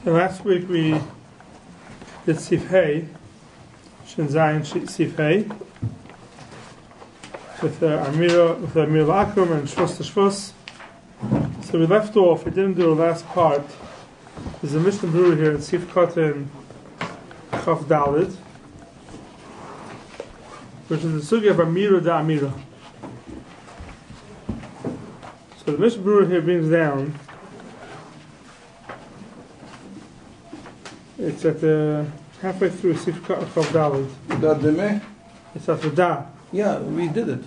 Last week we did Sif Hey, Shin Zayin Sif Hey, with Amira L'Akum and Shvus to Shvus. So we left off, we didn't do the last part. There's a Mishnah Brewer here in Sif Kotin Chaf Dalid, which is the sugya of Amira da Amira. So the Mishnah Brewer here brings down, it's at the halfway through Sif Kotin Chaf Dalid. It's at the Da. Yeah, we did it.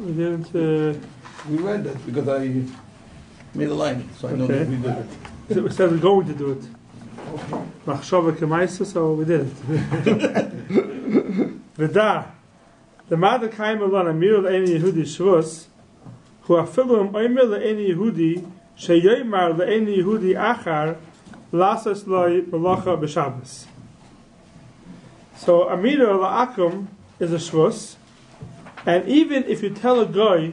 We didn't. We read that because I made a line, so I know that we did it. We said we're going to do it. Machshava kemaisa, so we did it. V'da, the mother kaim alon amir le'eni Yehudi shvus, who afilu oimer le'eni Yehudi, sheyoymar le'eni Yehudi achar, lasas loy melacha b'Shabbos. So amira la'akum is a shvus, and even if you tell a guy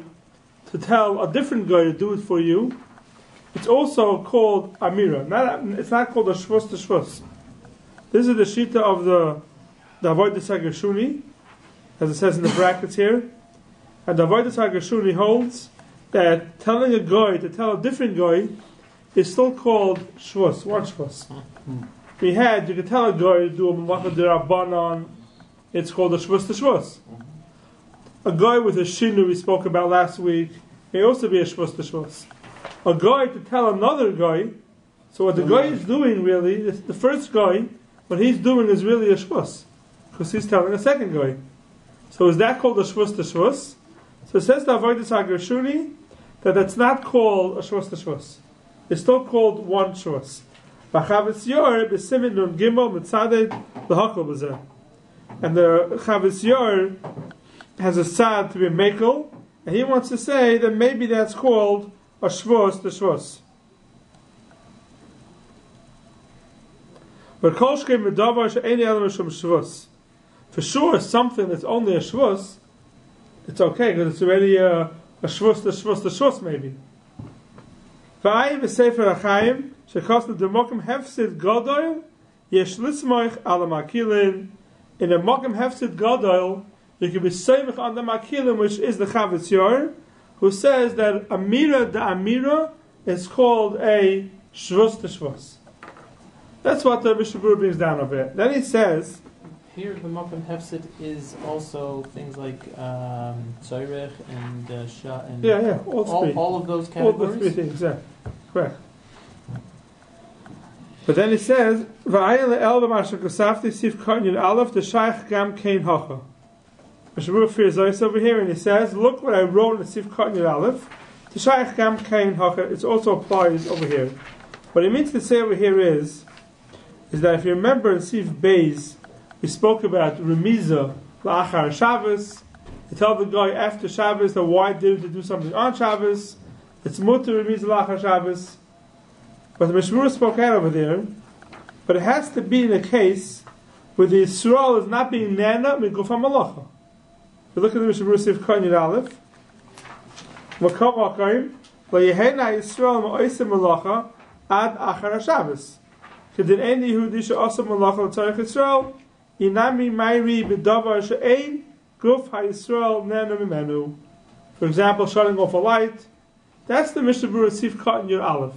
to tell a different guy to do it for you, it's also called amira. It's not called a shvus to shvus. This is the shita of the Avodas HaGershuni, as it says in the brackets here. And the Avodas HaGershuni holds that telling a guy to tell a different guy is still called shvus, one shvus. You could tell a guy to do a malacha d'Rabbanan, it's called a shvus to shvus. A guy with a shinu we spoke about last week may also be a shvus to shvus. A guy to tell another guy, so what the guy is doing really, the first guy, what he's doing is really a shvus, because he's telling a second guy. So is that called a shvus to shvus? So it says the Avodas HaGershuni that that's not called a shvus to shvus. It's still called one shvus. V'Chavos Yair b'Simin Nun Gimel Mitzaded l'Hakol b'Zeh. And the Chavos Yair has a sad to be mekel, and he wants to say that maybe that's called a shvus to shvus. But kol shkei medavar she'eini ela mishum shvus. For sure, something that's only a shvus, it's okay because it's already a shvus to shvus to shvus maybe. V'ayim v'sefer achayim shekosna demokim hefsid gadol yesh lismoich ala makilin. In a mokim hefsid gadol, you can be seimich on the makilin, which is the Chavos Yair, who says that amira da amira is called a shvus to shvus. That's what the Mishnah Berurah brings down over here. Then he says, here the Makom Hefsid is also things like Tzoyrech and Shah and all of those categories. All the three things, yeah, correct. But then he says, "Va'ayin le'el b'mashal kasafti sif karnyin aleph the shaykh gam kein hacha." Mishnah Berurah fears over here, and he says, "Look what I wrote in the sif karnyin aleph. The shaykh gam kein hacha. It also applies over here. What he means to say over here is that if you remember in Sif Beis, we spoke about Remiza La'achar Shabbos. You tell the guy after Shabbos that why didn't you do something on Shabbos? It's mutter Remiza La'achar Shabbos. But the Mishnah Berurah spoke out over there. But it has to be in a case where the Yisrael is not being nana migufa malacha. If you look at the Mishnah Berurah Sif Karnyin Aleph, Makam Akayim La'yehena Yisrael Ma'osim Malacha Ad Achar Shabbos. Kedin Eini Yehudi She'osam Malacha L'Tzarech Yisrael Inami Mayri B'Davar She'ein Guf HaYisrael Nenu Mimenu. For example, shutting off a light. That's the Mishnah Berurah Sif Karnyin Aleph.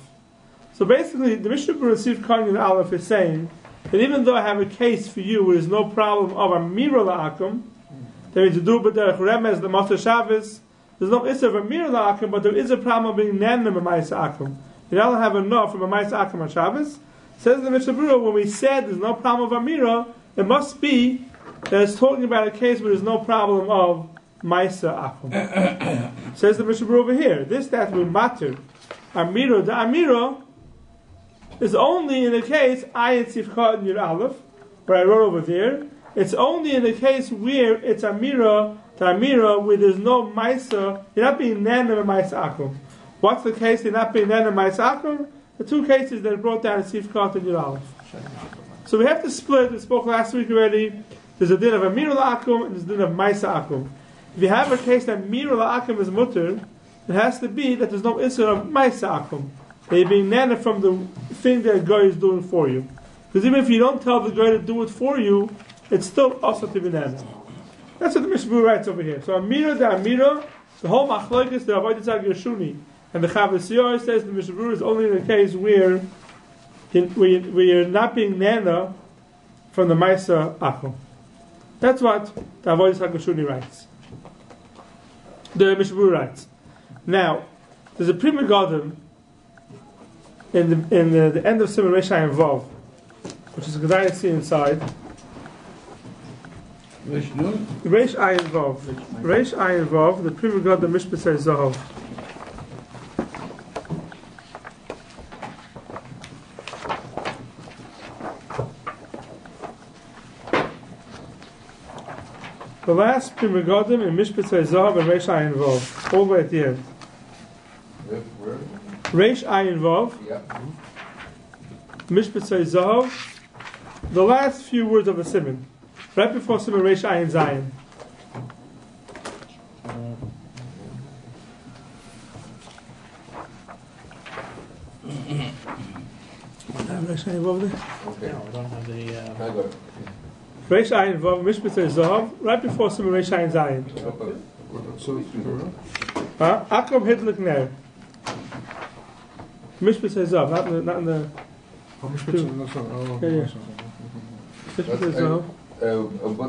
So basically, the Mishnah Berurah Sif Karnyin Aleph is saying that even though I have a case for you where there's no problem of Amira La'akum, there is a do b'derech remez the Matzah Shabbos, there's no issue of Amira La'akum, but there is a problem of being Nenu M'mayis Akum. You don't have enough from M'mayis Akum on Shabbos. Says the Mishnah Berurah, when we said there's no problem of Amira, it must be that it's talking about a case where there's no problem of Maisa Akum. Says the Mishnah Berurah over here, that we matter Amira da Amira is only in the case Ayin Sifcha in your Aleph, where I wrote over there. It's only in the case where it's Amira to Amira, where there's no Maisa, you're not being Nana Maisa Akum. What's the case you're not being Nana Maisa Akum? The two cases that are brought down in Sifcha in your Aleph. So we have to split. We spoke last week already. There's a din of Amir Akum and there's a din of Maisa Akum. If you have a case that Mira La'akum is mutter, it has to be that there's no issue of Maisa Akum. They're being nana from the thing that a guy is doing for you. Because even if you don't tell the guy to do it for you, it's still also to be nana. That's what the Mishbu writes over here. So Amira, the whole machlokes, the Avodah Gershuni, and the Harav Yechiel says the Mishbu is only in the case where you're not being nana from the Maisa Akum. That's what the Avodah Gershuni writes. The Mishbu writes. Now, there's a prima Gadol in the end of Simon Reish Ayin Vav, which is a good idea to see inside. Reish Ayin Vav. Reish Ayin Vav, the prima Gadol Mishpat Zahav. The last prima Gadol in Mishpat Zahav and Reish Ayin Vav, all the way at the end. Reish Ayin Vav, Mishpat Zahav, the last few words of the Simon, right before Simon Reish Ayin Zayin. Reish Ayin Vav there? Okay. No, I don't have the. I got it. Reish Ayin Vav, Mishpat Zahav, right before Simon Reish Ayin Zayin. Akom Hidlik Ner. Mishpat Zahav, not in the. What's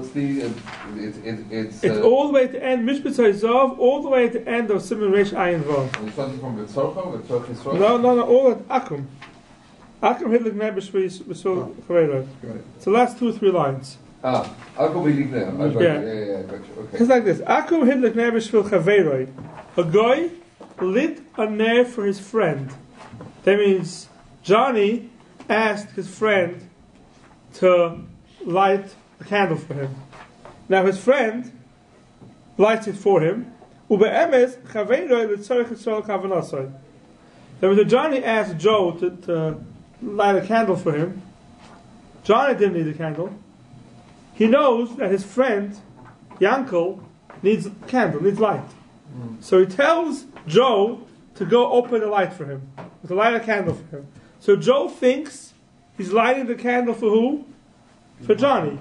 the? It's all the way to end. Mishpat Zahav, all the way to the end of Simon Reish Ayin Vav. It's starting from Vitzorcha, Vitzorcha. No, all at Akum. Akum Hidlik Ner B'Shvil Chaveiroi. It's the last 2 or 3 lines. Akum Hidlik Ner. Yeah, gotcha. Okay. It's like this. Akum Hidlik Ner B'Shvil Chaveiroi. A guy lit a ner for his friend. That means Johnny asked his friend to light a candle for him. Now his friend lights it for him. Ube'emes Chaveiroi l'tzorech Yisrael kavanasoi. There was a Johnny asked Joe to light a candle for him. Johnny didn't need a candle. He knows that his friend Yankel needs a candle, needs light. So he tells Joe to go open the light for him, to light a candle for him. So Joe thinks he's lighting the candle for who? For Johnny,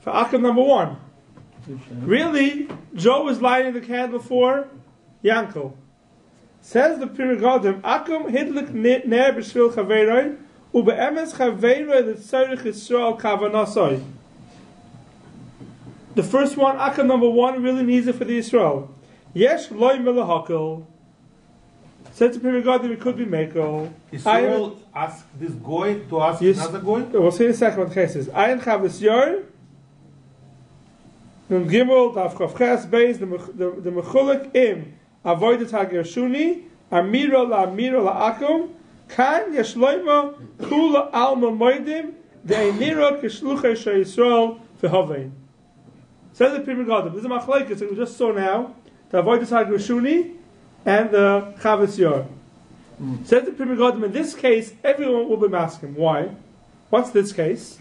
for Akum number 1. Really, Joe is lighting the candle for Yankel. Says the Pirigodim, Akum hidlik ner b'shvil chaveiroi, ube'emes chaveiroi l'tzorech Yisrael kavanasoi. The first one, Akum number 1, really needs it for the Yisrael. Yesh loy melahakel. Said to Pirigodim, it could be Mekel. Yisrael ask this goy to ask another goy? We'll see in a second what the case is. Ayin Harav Yechiel Nun Gimel, Daf Chav Ches Beis, the Mechulek im Avodah Gershuni, Amira la'akum, Kan Yeshloima Kula Alma Moedim, De'enira Kishluchei Yisrael V'Hovein. Says the Pirigodim, this is a machlokes that we just saw now, the Avodah Gershuni and the Harav Yechiel. Says the Pirigodim, in this case, everyone will be asking. Why? What's this case?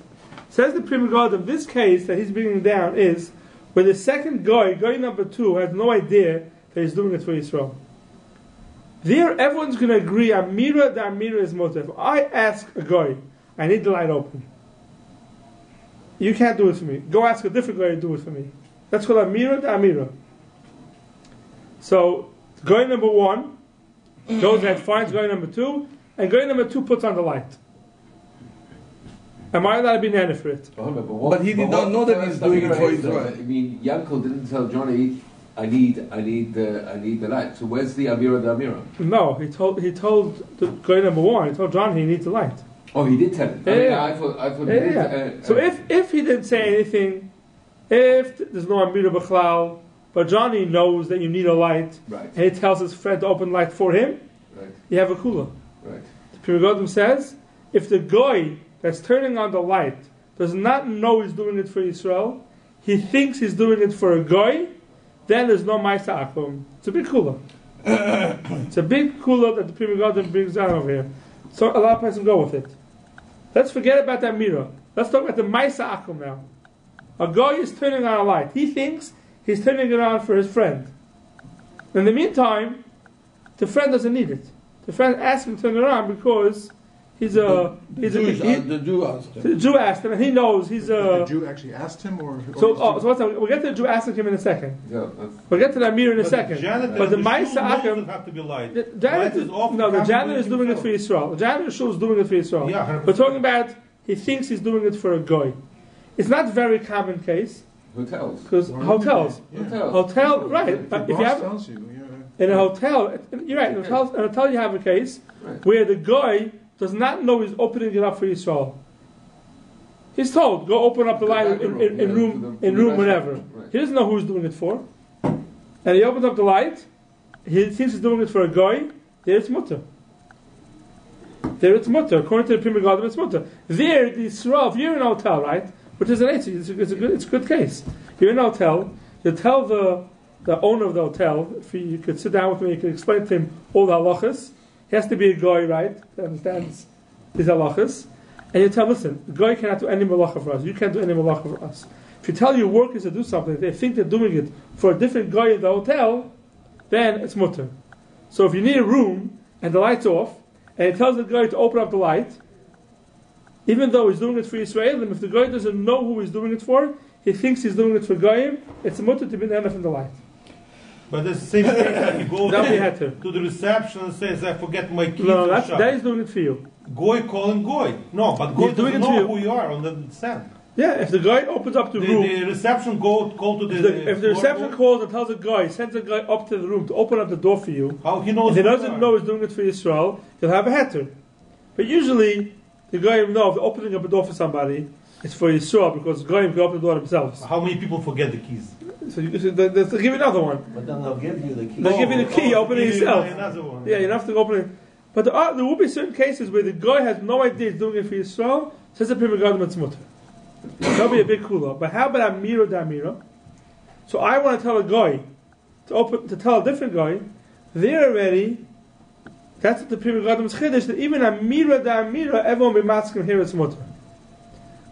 Says the Pirigodim, this case that he's bringing down is where the second guy number 2, has no idea that he's doing it for Yisrael. There, everyone's going to agree, the Amira is motive. If I ask a guy, I need the light open. You can't do it for me. Go ask a different guy to do it for me. That's called the Amira. So, guy number 1 goes and finds guy number 2, and guy number 2 puts on the light. Am I allowed to be nana for it? But he did not know that he's doing it for Israel. I mean, Yankel didn't tell Johnny, I need the light. So where's the Amira the Amira? No, he told the guy number 1, he told Johnny he needs the light. Oh, he did tell him. I thought he did. So if he didn't say anything, if there's no Amira B'chlal, but Johnny knows that you need a light, right, and he tells his friend to open light for him, right, you have a kula. Right. The Pirigodim says, if the guy that's turning on the light does not know he's doing it for Yisrael, he thinks he's doing it for a guy, then there's no Maisa Akum. It's a big kula. It's a big kula that the Pirigodim brings down over here. So a lot of people go with it. Let's forget about that Amira. Let's talk about the Maisa Akum now. A guy is turning on a light. He thinks he's turning it on for his friend. In the meantime, the friend doesn't need it. The friend asked him to turn it on because the Jew asked him. The Jew asked him, and he knows he's a. The Jew actually asked him, or so we'll get to the Jew asking him in a second. Yeah, we'll get to the Amir in a second. But the Ma'aseh Akim have to be light. The janitor is doing it for Yisrael. The janitor shul is doing it for Yisrael. Yeah, we're talking about he thinks he's doing it for a goy. It's not a very common case. Hotels. Because hotels. Hotel, right. If you have in a hotel, you're right. In a hotel you have a case where the guy does not know he's opening it up for Yisrael. He's told, go open up the light in room whatever. Right. He doesn't know who he's doing it for. And he opens up the light, he thinks he's doing it for a guy, there it's mutter. According to the Pri Megadim, it's mutter. There, the Yisrael, if you're in a hotel, right, which is an answer, it's a good case. You're in a hotel, you tell the owner of the hotel, if you could sit down with me, you can explain to him all the halachas. He has to be a guy, right, that understands these halachas. And you tell him, listen, the guy cannot do any malacha for us. You can't do any malacha for us. If you tell your workers to do something, they think they're doing it for a different guy in the hotel, then it's mutter. So if you need a room and the light's off, and he tells the guy to open up the light, even though he's doing it for Yisraelim, if the guy doesn't know who he's doing it for, he thinks he's doing it for Goyim, it's a mutter to be in the light. But it's the same thing that you go to the reception and says, I forget my keys. No, that is doing it for you. Goy calling Goy. No, but Goy doesn't know who you are on the stand. Yeah, if the guy opens up the room... The reception call to the... If the reception calls and tells a guy, sends a guy up to the room to open up the door for you, how he knows if he doesn't know he's doing it for Yisrael, he'll have a heter. But usually, the guy will know if opening up a door for somebody, it's for Yisrael, because the guy can open the door themselves. How many people forget the keys? So they'll give you another one. But then they'll give you the key. They'll give you the key, open it yourself. Another one. Yeah, you have to open it. But there will be certain cases where the guy has no idea he's doing it for Yisrael, says the Pri Megadim it's mutter. That'll be a big kula. But how about Amira da Amira? So I want to tell a guy to tell a different guy, there already, that's what the Pri Megadim's chiddush, that even Amira da Amira, everyone will be masking here it's mutter.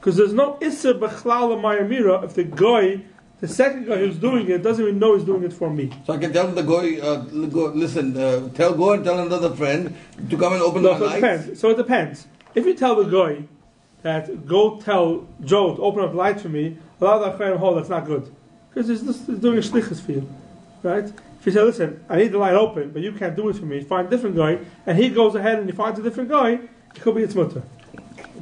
Because there's no Isser B'chlal of my Amira if the guy, the second guy who's doing it, doesn't even know he's doing it for me. So I can tell the guy, listen, go and tell another friend to come and open the light? So it depends. If you tell the guy that go tell Joe to open up the light for me, a lot of the Achayim hold that's not good. Because he's doing a shlichus for you. Right? If you say, listen, I need the light open, but you can't do it for me, find a different guy, and he goes ahead and he finds a different guy, it could be its mutter.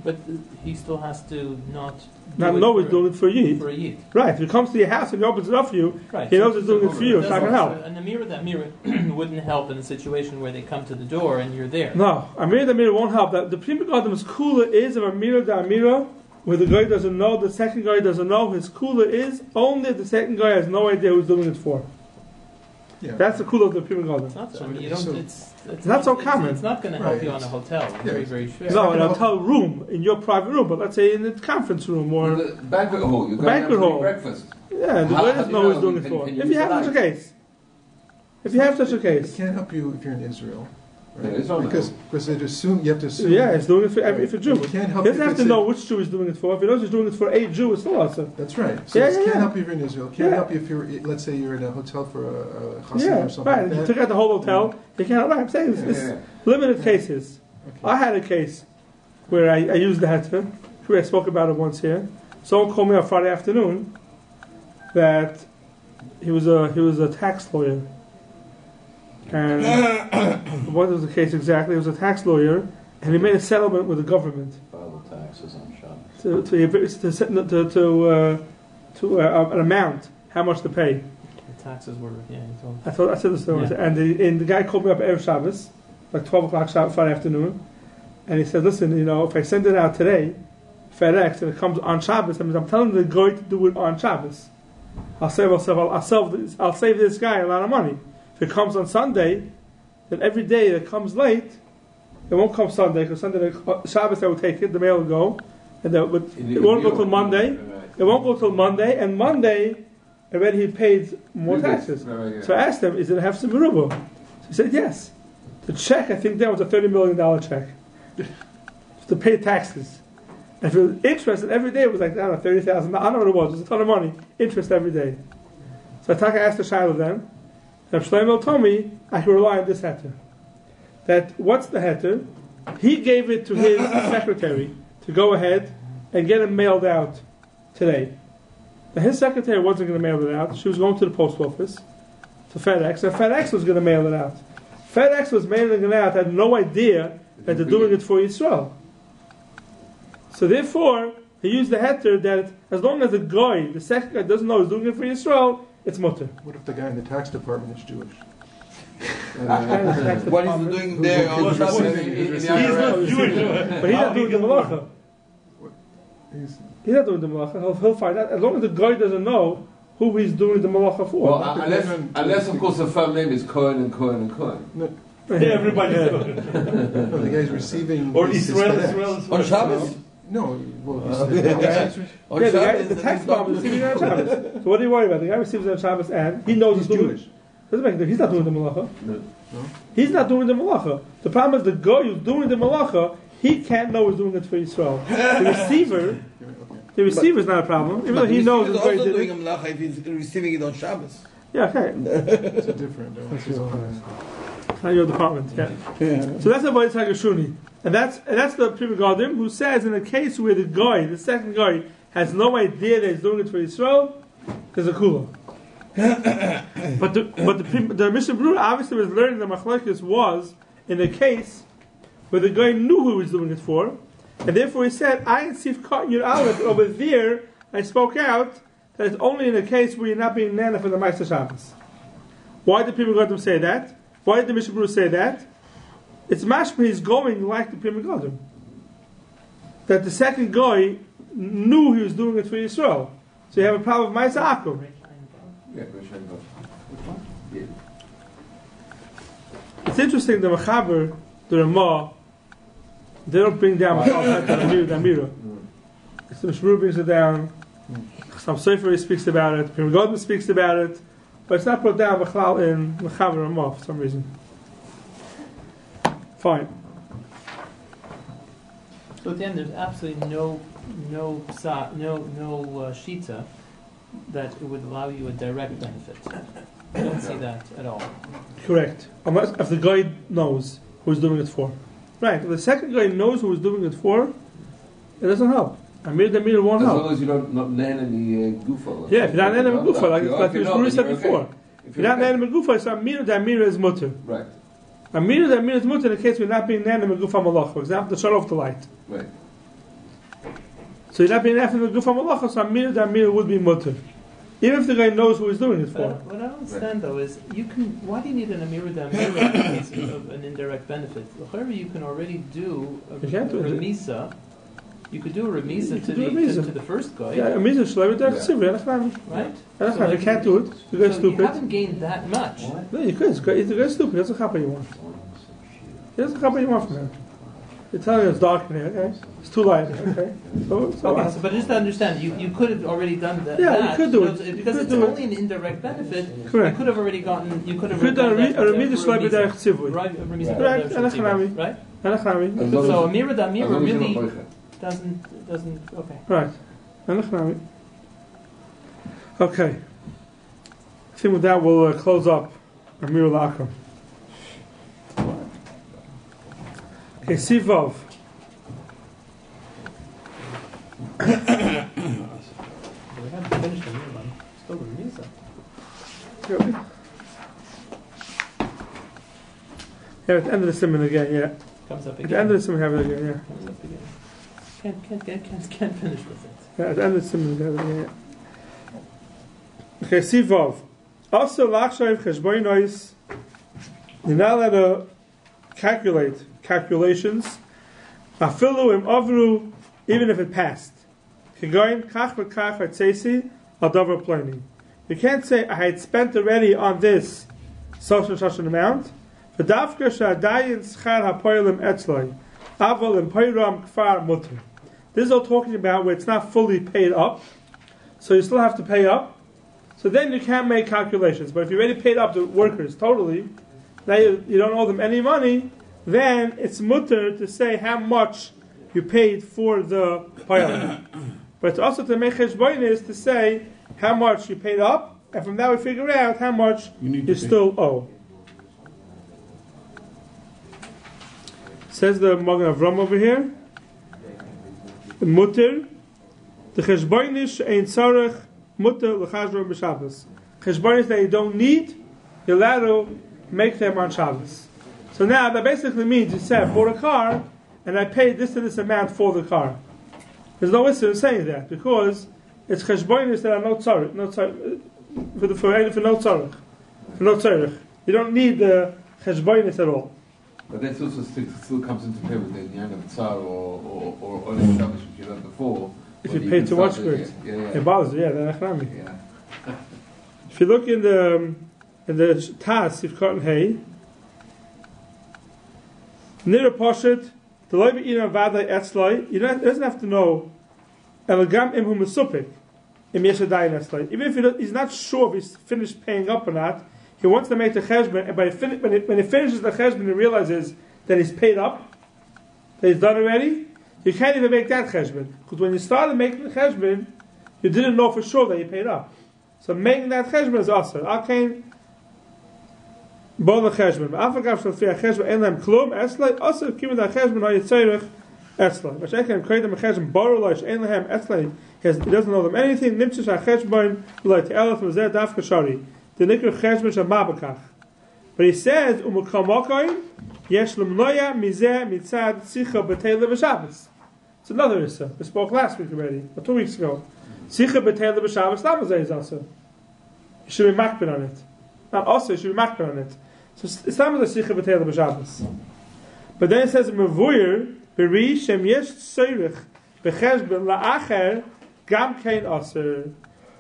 But he still has to not know he's doing it for you. For a yid. Right. If he comes to your house and he opens it up for you, he knows he's doing it for you. It's not going to help. An Amira that mirror wouldn't help in a situation where they come to the door and you're there. No, Amira da Amira won't help. The Pri Megadim's kula is of Amira da Amira, where the guy doesn't know, the second guy doesn't know. His kula is only if the second guy has no idea who's doing it for. Yeah. That's the kula of the Pri Megadim. It's not so common. It's not going to help you on a hotel. I'm very, very sure. No, in a hotel room, in your private room, but let's say in the conference room or in the banquet hall. You're going to have breakfast. Yeah, the guy doesn't know who's doing it for. If you have such a case. If you have such a case. It can't help you if you're in Israel. Right? Yeah, because you have to assume. Yeah, he's doing it for if a Jew. It can't help he doesn't have to know which Jew he's doing it for. If he knows he's doing it for a Jew, it's still awesome. That's right. So it can't help you if you're in Israel. It can't help you if you're, let's say, you're in a hotel for a chassid or something. Right. You took out the whole hotel. You can't. Right. I'm saying it's limited cases. Okay. I had a case where I used the heter. I spoke about it once here. Someone called me on Friday afternoon that he was a tax lawyer. And what was the case exactly? It was a tax lawyer, and he made a settlement with the government. File the taxes on shop. To an amount, how much to pay. The taxes were, I said the story, and the guy called me up at Erev Shabbos, like 12 o'clock Friday afternoon, and he said, "Listen, if I send it out today, FedEx, and it comes on Shabbos, that means I'm telling the guy to do it on Shabbos. I'll save this guy a lot of money. If it comes on Sunday, then every day that comes late, it won't come Sunday, because Sunday, Shabbos I will take it, the mail will go, and it won't go till Monday. It won't go till Monday, and Monday, already he paid more taxes. So I asked him, is it Hefsem Meruba? So he said, yes. The check, I think that was a $30 million check. To pay taxes. And if it was interest, every day it was like, I don't know, $30,000. I don't know what it was. It was a ton of money. Interest every day. So Taka asked the Shiloh then, and Shlomo told me I can rely on this heter. That what's the heter? He gave it to his secretary to go ahead and get it mailed out today. Now his secretary wasn't going to mail it out. She was going to the post office, to FedEx, and FedEx was going to mail it out. FedEx was mailing it out, had no idea that they're doing it for Yisrael. So therefore, he used the heter that as long as the guy, the second guy, doesn't know he's doing it for Yisrael, it's mutter. What if the guy in the tax department is Jewish? What is he doing there on Shabbos? He's not Jewish. But he's not doing the malacha. He's not doing the malacha. He'll find out. As long as the guy doesn't know who he's doing the malacha for. Well, unless of course the firm name is Cohen and Cohen and Cohen. No. Everybody's No, the guy's receiving... Or Israel. On Shabbos? No, well, On The Shabbos, tax department is receiving it on Shabbos. So what do you worry about? The guy receives it on Shabbos and he knows he's he's doing Jewish. it. Doesn't make a difference. He's not doing the malacha. No. He's not doing the malacha. The problem is the guy who's doing the malacha, he can't know he's doing it for Yisrael. The receiver is not a problem, even though he knows he's it's very also doing different. a malacha if he's receiving it on Shabbos. Yeah, okay. It's a different... Not your department, yeah. So that's about Yitzhak Shuni. And that's the Pri Megadim who says in a case where the guy, the second guy, has no idea that he's doing it for Yisrael, there's a kula. but the Mishnah Berurah obviously was learning that Machlokes was in a case where the guy knew who he was doing it for, and therefore he said, I and Sif Katan Yud Aleph over there, I spoke out that it's only in a case where you're not being nana for the Ma'aser Shabbos. Why did Pri Megadim say that? Why did the Mishnah Berurah say that? It's mashma he's going like the Pri Megadim. That the second guy knew he was doing it for Yisrael. So you have a problem with Ma'aser Akum. Yeah. It's interesting the Mechaber, the Ramah, they don't bring down the Amira. The Mishnah Berurah brings it down. Some Sefer speaks about it. Pri Megadim speaks about it. But it's not brought down B'chlal in Mechaber Ramah for some reason. Fine. So at the end, there's absolutely no shita that it would allow you a direct benefit. I don't see that at all. Correct. Unless if the guy knows who he's doing it for. Right. If the second guy knows who he's doing it for, it doesn't help. Amir Damir won't As help. long as you don't not nan any gufa. Yeah, if you're not nan any gufa, like the Mishnah said before. If you're not nan any gufa, so Amir Damir is mutter. Right. Amir Damir is mutter in the case we're not being nan any gufa malach. For example, to shut off the light. Right. So you're not being nan any gufa malach, so Amir Damir would be mutter. Even if the guy knows who he's doing it for. What I don't understand though is why do you need an Amir Damir in case of an indirect benefit? However, you can already do a remisa. You could do a remisa to the first guy. Yeah, a remisa shlevet right? So you can't do it. The guy's stupid. You haven't gained that much. No, you could. The guy's stupid. He doesn't chapa you want. He doesn't chapa you want from him. You're telling him it's dark in here, okay? It's too light, okay? But just to understand, you could have already done that. Yeah, you could do it. Because it's only an indirect benefit. Correct. You could have already gotten. You could have done a remisa shlevet derech tzivui. Right, Correct. Right. So Amir Damir really doesn't. Okay. Right. Okay. I think with that we'll close up Amir al-Akram. Okay, Sivav. We haven't finished the new one. Still the Misa. Yeah, at the end of the simon again, yeah. Comes up again. At the end of the simon, have it again, yeah. Comes up again. Can't finish with it. Yeah, at the end of the simon, have it again, yeah. Okay, Sivav. Also, Lachshav Cheshboinois. You're not allowed to calculate calculations. Afilu im avru, even if it passed. Kigoin kach v'kach v'tzeisi adavar plani. You can't say I had spent already on this such an amount. V'dafka shadayin schar hapoyelim etzloi aval im poyram kfar mutter. This is all talking about where it's not fully paid up, so you still have to pay up. So then you can't make calculations. But if you already paid up the workers totally, now you don't owe them any money, then it's mutter to say how much you paid for the payah. But it's also to make cheshboin is to say how much you paid up and from that we figure out how much you still owe. Says the Magen Avram over here, the mutter, the cheshbonish ain't tzarech mutter l'chazro b'Shabbos. Cheshbonish that you don't need, you're allowed to make them on Shabbos. So now that basically means you said I bought a car and I paid this and this amount for the car. There's no issue in saying that because it's cheshbonish that are no tzarech, for no tzarech. You don't need the cheshbonish at all. But that also still comes into play with the Nyan of Tsar or Oleh Shabbos, which you had before. If you pay too much for it, it bothers you. Yeah, that's achrami. Yeah. If you look in the Tas, if cotton hay, Nira Poshet, the Lipa Ina Vadai Etzlai, he doesn't have to know Elagam Imhu Mesupik Im Yeshadai Etzlai. Even if he's not sure if he's finished paying up or not, he wants to make the cheshbon, and when he finishes the cheshbon, he realizes that he's paid up, that he's done already. You can't even make that cheshbon because when you started making the cheshbon, you didn't know for sure that you paid up. So making that cheshbon is also. Arcane, bon the cheshbon. Afagav shel fi cheshbon en lem klum eslay. Also kimin the cheshbon ha yitzerich eslay. But I can create them a cheshbon borolosh en lehem eslay. He doesn't know them anything. Nimtzish ha cheshbon like elef v'zeh dafka shari. The nikr cheshbon shel mabakach. But he says umukamokoin yesh lemnoya mizeh mitzad sicha b'teila b'Shabbos. It's another issue. We spoke last week already, or 2 weeks ago. Sicha b'teila b'Shabbos lamazeh is also. You should be makbid on it. Not also, you should be makbid on it. So it's lamazeh sicha b'teila b'Shabbos. But then it says mevuyer b'ri shem yesh tzorich b'cheshbon la'acher gam kein aser.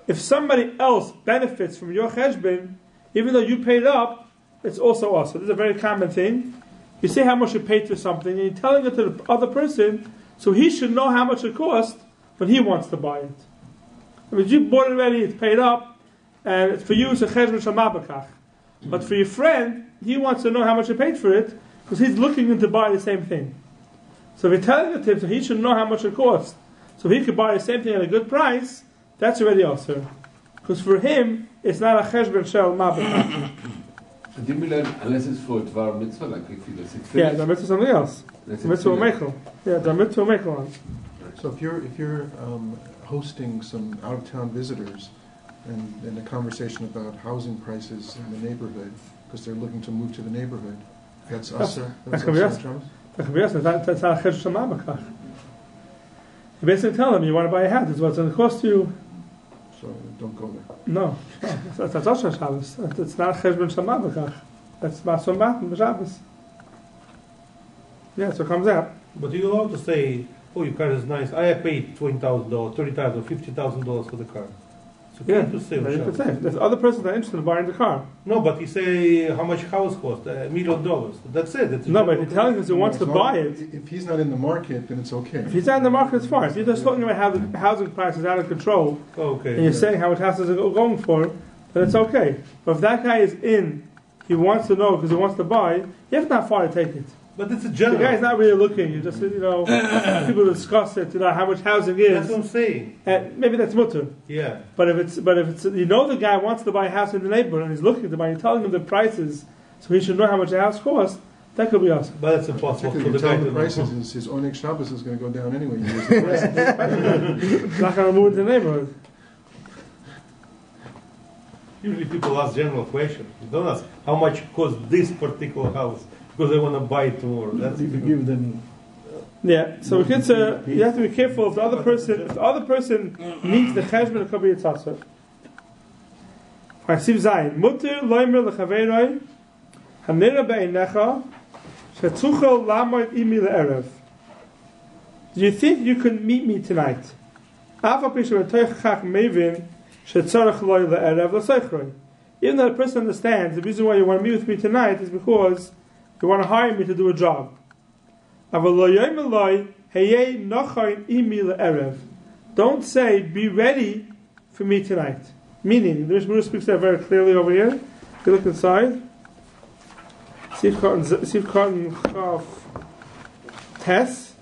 If somebody else benefits from your cheshbon, even though you paid up, it's also aser. This is a very common thing. You say how much you paid for something, and you're telling it to the other person, so he should know how much it cost when he wants to buy it. I mean, you bought it already, it's paid up, and for you it's a cheshbon shel mabakach. But for your friend, he wants to know how much you paid for it, because he's looking to buy the same thing. So if you're telling it to him, so he should know how much it costs, so he could buy the same thing at a good price, that's already also. Because for him, it's not a cheshbon shel mabakach. So didn't we learn, unless it's for Dvar Mitzvah, like if it's finished? Yeah, the mitzvah is something else. Mitzvah or mechel. Yeah, the mitzvah or mechel on. So if you're hosting some out-of-town visitors and a conversation about housing prices in the neighborhood because they're looking to move to the neighborhood, that's us. That could be us. That could be us. That's not a cheshbon shel mabakach. You basically tell them you want to buy a house. It's what's going to cost you. So don't go there. No, that's also Shabbos. It's not cheshbon shel mabakach. That's mason matan b'Shabbos. Yeah, so it comes out. But you're allowed to say, oh, your car is nice. I paid $20,000, $30,000, $50,000 for the car. So Yeah, to say, you could say. There's other persons that are interested in buying the car. No, but you say how much house cost, $1 million. That's it. That's No, but if you're telling us he wants to buy it, If he's not in the market, then it's okay. if he's not in the market, it's fine. If you're just talking about how the housing price is out of control, okay. and you're saying how much houses are going for, then it's okay. But if that guy is in, he wants to know because he wants to buy, you have not far to take it. But it's a The general. guy's not really looking. You just, people discuss it, how much housing is. That's what I'm saying. And maybe that's mutter. Yeah. But if it's the guy wants to buy a house in the neighborhood and he's looking to buy, you're telling him the prices, so he should know how much a house costs. That could be awesome. But it's impossible for Particularly the if you guy tell him to the prices, know. his Oneg Shabbos is going to go down anyway. You raise the prices. He's not going to move into the neighborhood. Usually people ask general questions. You don't ask how much costs this particular house because they want to buy it tomorrow. That's If you give them Yeah. So you have to be careful if the other person needs the cheshbon, it could be a tzasser. Siv Zayin. Mutter loimer lechaveiroi hanira be'einecha shetzuchel lamoid imi le'erev. Do you think you can meet me tonight? Afa pisha v'toichach mevin shetzorach loy le'erev l'soichroi. Even though the person understands the reason why you want to meet with me tonight is because you want to hire me to do a job. Don't say, be ready for me tonight. Meaning, the Mishnah speaks that very clearly over here. If you look inside, Sif Cotton Chaf Tess.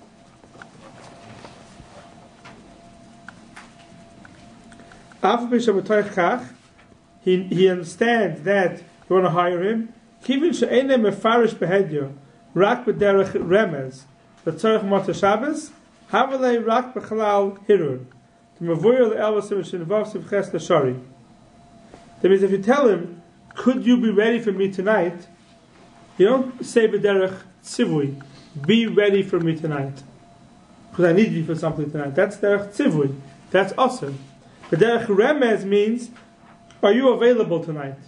he understands that you want to hire him. Kivin she'enem mefarish behedyo rak b'derech remez v'tzorech mata Shabbos havelei rak b'chalal hirur to mavoyer le'elvasim shenvav sivches l'shari. That means if you tell him, could you be ready for me tonight? You don't say b'derech tzivui, be ready for me tonight, because I need you for something tonight. That's derech tzivui. That's awesome. B'derech remez means, are you available tonight?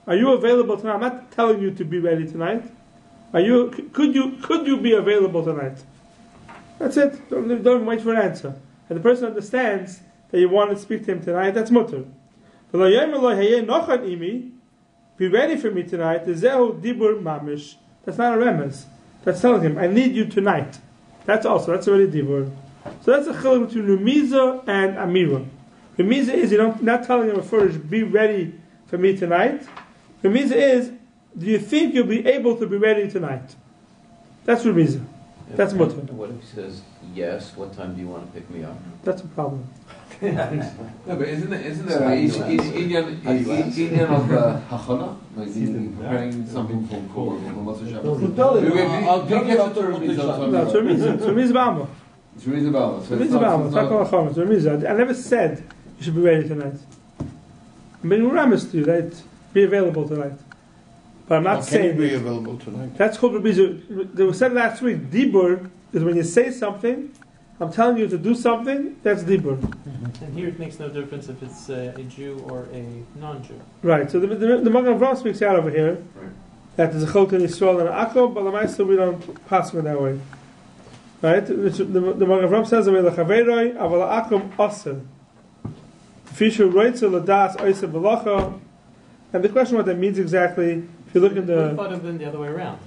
Are you available tonight? I'm not telling you to be ready tonight. Could you be available tonight? That's it. Don't wait for an answer. And the person understands that you want to speak to him tonight. That's mutter. Be ready for me tonight. That's not a remez. That's telling him, I need you tonight. That's already dibur. So that's a chel between remiza and amira. Remiza is not telling him first, be ready for me tonight. Remiza is, do you think you'll be able to be ready tonight? That's remiza. That's mutter. What if he says, yes, what time do you want to pick me up? That's a problem. No, but isn't there Indian of hachana? Preparing something for Motzei Shabbos? I'll pick it up to No, it's remiza b'alma. It's Remiza B'alma. It's remiza b'alma. It's not called hachana. It's remiza. I never said you should be ready tonight. I'm being remiss to you that be available tonight. But I'm not saying be available tonight. That's called remiza. They were said last week. Dibur is when you say something. I'm telling you to do something. That's dibur. And here it makes no difference if it's a Jew or a non-Jew. Right. So the Magen Avraham speaks out over here that there's a chel in Yisrael and an akom, but the Lamaisa we don't pass it that way. Right. The Magen Avraham says over the chaveroi aval akom aser. Fisher roitzer ladas oiser belacha. And the question what that means exactly. If you look in the. It would have been the other way around.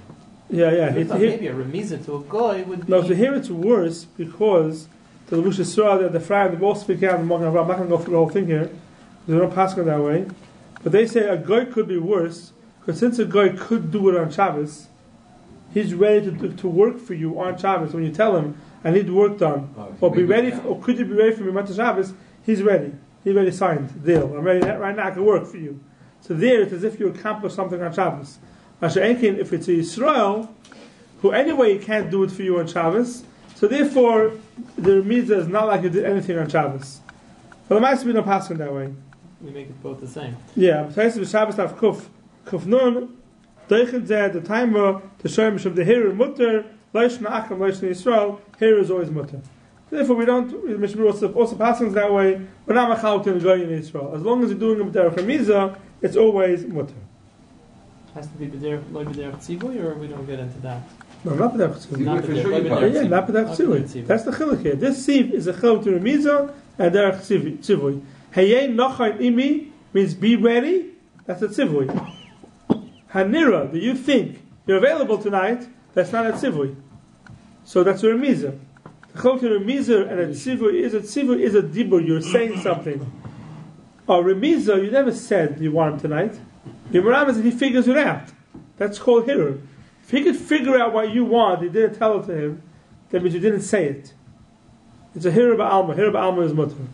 Yeah. Maybe a remiza to a guy would be. No, so here it's worse because the Levush Yisrael, the Fry, they both speak out. I'm not going to go through the whole thing here. They don't pass it that way. But they say a guy could be worse because since a guy could do it on Shabbos, he's ready to work for you on Shabbos. When you tell him, I need work done, or be ready, or could you be ready for me on Shabbos? He's ready. He's already signed. Deal. I'm ready right now. I can work for you. So there, it's as if you accomplished something on Shabbos. If it's a Yisrael, who anyway can't do it for you on Shabbos, so therefore the Remiza is not like you did anything on Shabbos. But the Master we don't pass it that way. We make it both the same. Yeah, but Shabbos have kuf nun, Deichen zeh the time to show him the here mutter, Leish Na'acham, Leish Yisrael, here is always mutter. Therefore we don't. Mishnah also passing that way. We're not machal to the guy in Israel. As long as you're doing it with the Remiza, it's always mutter. Has to be b'derech tzivui, or we don't get into that? No, not b'derech tzivui. Not for sure b'derech Not b'derech tzivui. That's the chiluk here. This sieve is a chil to Remiza and derech tzivui. Hayei nochayin imi means be ready. That's a tzivui. Hanira, do you think you're available tonight? That's not a tzivui. So that's a Remiza. The chil to Remiza and a tzivui is a dibur. You're saying something. Or Remiza, you never said you want him tonight. Your Maram is that he figures it out. That's called Hirur. If he could figure out what you want, you didn't tell it to him, that means you didn't say it. It's a Hirur ba'alma. Hirur ba'alma is mutter.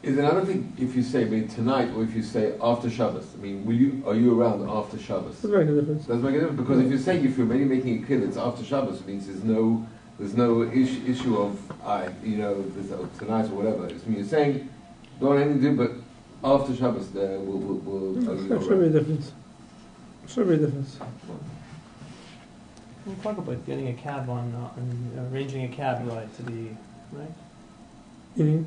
I don't think if you say tonight or if you say after Shabbos. I mean, are you around after Shabbos? Doesn't make a difference. Doesn't make a difference because if you say if you're really making a kid, it's after Shabbos. It means there's no issue of there's tonight or whatever. It's when you're saying don't anything to do, but after Shabbos, we'll should be a difference. Should be a difference. We'll talk about getting a cab on arranging a cab ride to the right. Mm-hmm.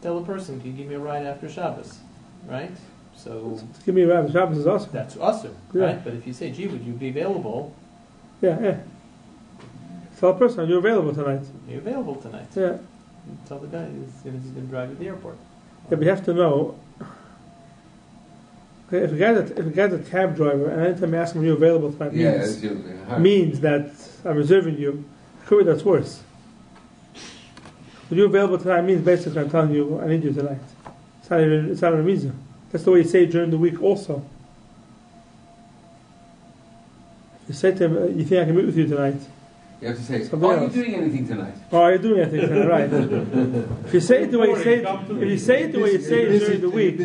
Tell a person, can you give me a ride after Shabbos, right? So give me a ride. Shabbos is awesome. That's awesome, yeah. Right? But if you say, "Gee, would you be available?" Yeah. Tell a person, are you available tonight? Are you available tonight? Yeah. Tell the guy he's going to drive you to the airport. Yeah, but you have to know. Okay, if a guy's a cab driver, and anytime I ask him, are you available tonight, means that I'm reserving you, could be that's worse. Are you available tonight means basically I'm telling you I need you tonight. It's not a reason. That's the way you say it during the week also. If you say to him, you think I can meet with you tonight? You have to say, are you doing anything tonight? Oh, are you doing anything tonight? Right. If you say it the way you say it, during the week,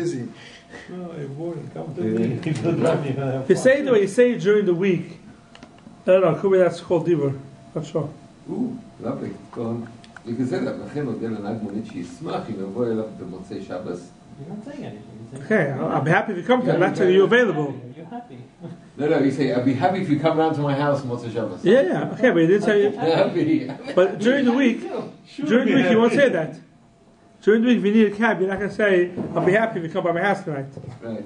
No, you're boring. Come to me. If you drive me, you're gonna have If you fun. say it the way you say it during the week, I don't know, could be that's called dibur. Not sure. Ooh, lovely. Go on. You can say that. Nachem will get an agmonit yismach in avoid of the Motzei Shabbos. You're not saying anything. You're Okay, saying I'll be happy if you come to it. I'm not telling you available. You're happy. No, you say, I'd be happy if you come round to my house on Motzei Shabbos. Yeah. Okay, but he didn't tell you. Happy. But during the week, you won't say that. During the week, if you need a cab, you're not going to say, I'll be happy if you come by my house tonight. Right.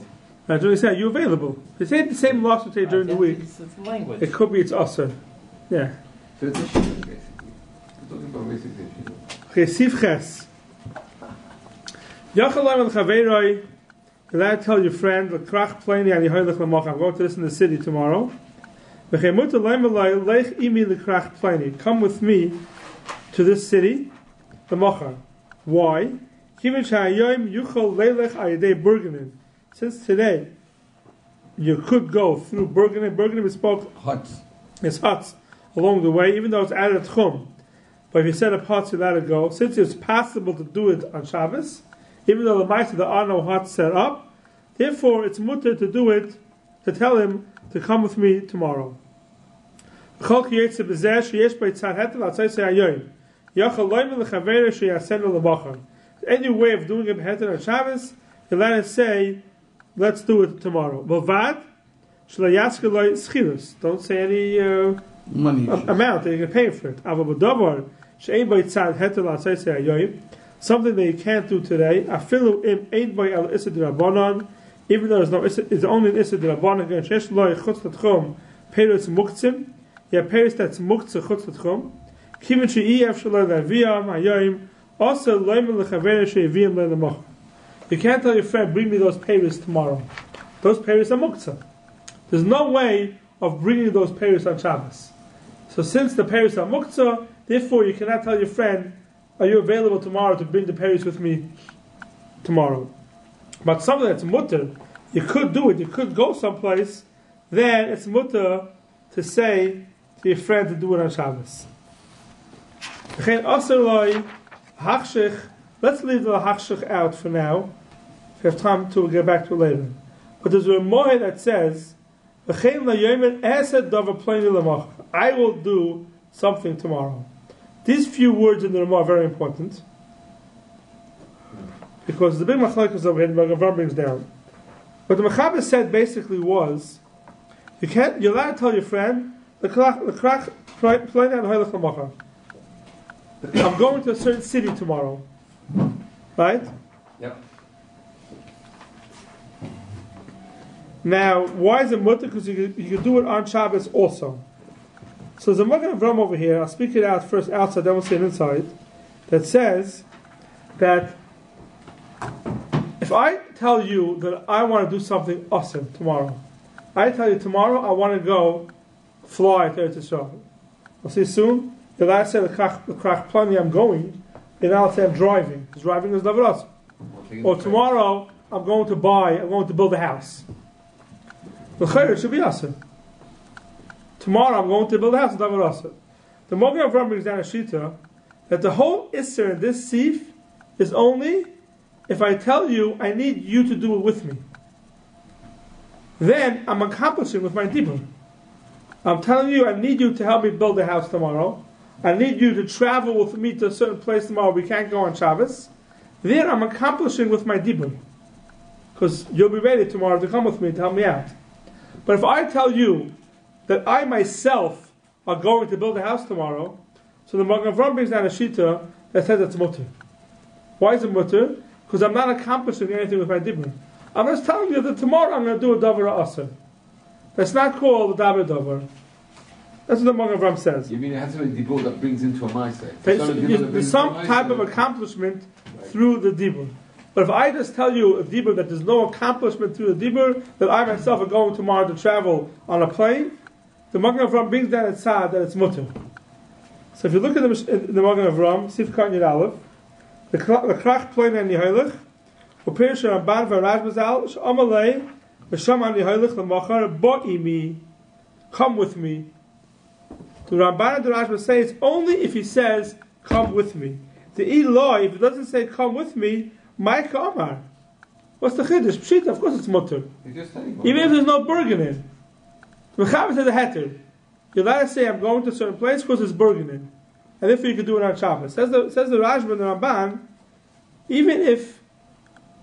During the say, are you available? If you say the same loss you say during the week, It's language. it could be it's usher. Yeah. So it's a shidduch, basically. We're talking about basically a shidduch. Okay, Sif Ches. Yachalayim al Chaveiroi, you're allowed to tell your friend, L'krach pleni ani hoylech l'moch, I'm going to this in the city tomorrow. V'chemut alayim alay, lech imi l'krach pleni, come with me to this city, l'moch. Why? Kivin sha'ayoyim yuchol leilech ayidei burgenin. Since today, you could go through Burgenin. Burgenin we spoke Huts. it's huts along the way, even though it's added tchum. But if you set up huts, you let it go. Since it's possible to do it on Shabbos, even though the mice there are no huts set up, therefore it's mutter to do it, to tell him to come with me tomorrow. Any way of doing it on Shabbos, you let it say, let's do it tomorrow. Don't say any Money. amount that you can pay for it. Something that you can't do today. Even though it's only an Issa D'Rabbanan. Peretz Muktzim. You have Peretz that's Muktzah Chutz L'Tchum. Kivin She'iyaf Shaloi L'Aviyam Hayoyim. Also, Loimel L'Chavere She'iviyam L'Lemach. You can't tell your friend, bring me those Peretz tomorrow. Those Peretz are Muktzah. There's no way of bringing those Peretz on Shabbos. So since the Peretz are Muktzah, therefore you cannot tell your friend, are you available tomorrow to bring the Peretz with me tomorrow? But something that's mutter, you could do it, you could go someplace, then it's mutter to say to your friend to do it on Shabbos. Let's leave the hachshich out for now. If you have time to get back to it later. But there's a Moed that says, I will do something tomorrow. These few words in the Ramah are very important. Because the big machlokes over here, the Rav brings down. What the Mechaber said basically was, you're allowed to tell your friend, I'm going to a certain city tomorrow. Right? Yep. Now, why is it mutter? Because you can do it on Shabbos also. So there's a Magen Avram over here, I'll speak it out first outside, then we'll see it inside, that says that if I tell you that I want to do something awesome tomorrow, I tell you tomorrow I want to go fly to Eretz Yisrael. We'll see soon. If I say the krach plani I'm going, then I'll say I'm driving. Because driving is never awesome. Or tomorrow I'm going to build a house. The chayr should be awesome. Tomorrow I'm going to build a house. It's never awesome. The Magen Avram brings down a shita that the whole isser in this sif is only if I tell you I need you to do it with me. Then I'm accomplishing with my dibur. I'm telling you I need you to help me build a house tomorrow. I need you to travel with me to a certain place tomorrow. We can't go on Shabbos. Then I'm accomplishing with my dibur. Because you'll be ready tomorrow to come with me to help me out. But if I tell you that I myself are going to build a house tomorrow, so the Magen Avram brings down a shita that says it's mutter. Why is it mutter? Because I'm not accomplishing anything with my dibur. I'm just telling you that tomorrow I'm going to do a davar asr. That's not called a davar. That's what the Magen Avram says. You mean it has to be a dibur that brings into a ma'aseh? There's some type of accomplishment through the dibur. But if I just tell you a dibur that there's no accomplishment through the dibur, that I myself are going tomorrow to travel on a plane, the Magen Avram brings down a tzad that it's mutter. So if you look at the Magen Avram, Sif Kanyid Aleph, the krach plane and nihoylech, u'pirish Ramban v'Raj Bazal, she'amalei, v'sham an nihoylech l'machar, bo'imi, come with me. The Ramban and the Rashba say it's only if he says, come with me. The Eloi, if it doesn't say come with me, Micah Omar. What's the chiddush? Pshita, of course it's mutter. Even if there's no burgen in. The Mechaber says a heter. You're allowed to say, I'm going to a certain place because there's burgen in. And therefore you can do it on Shabbos. Says the Rashba and the Ramban, even if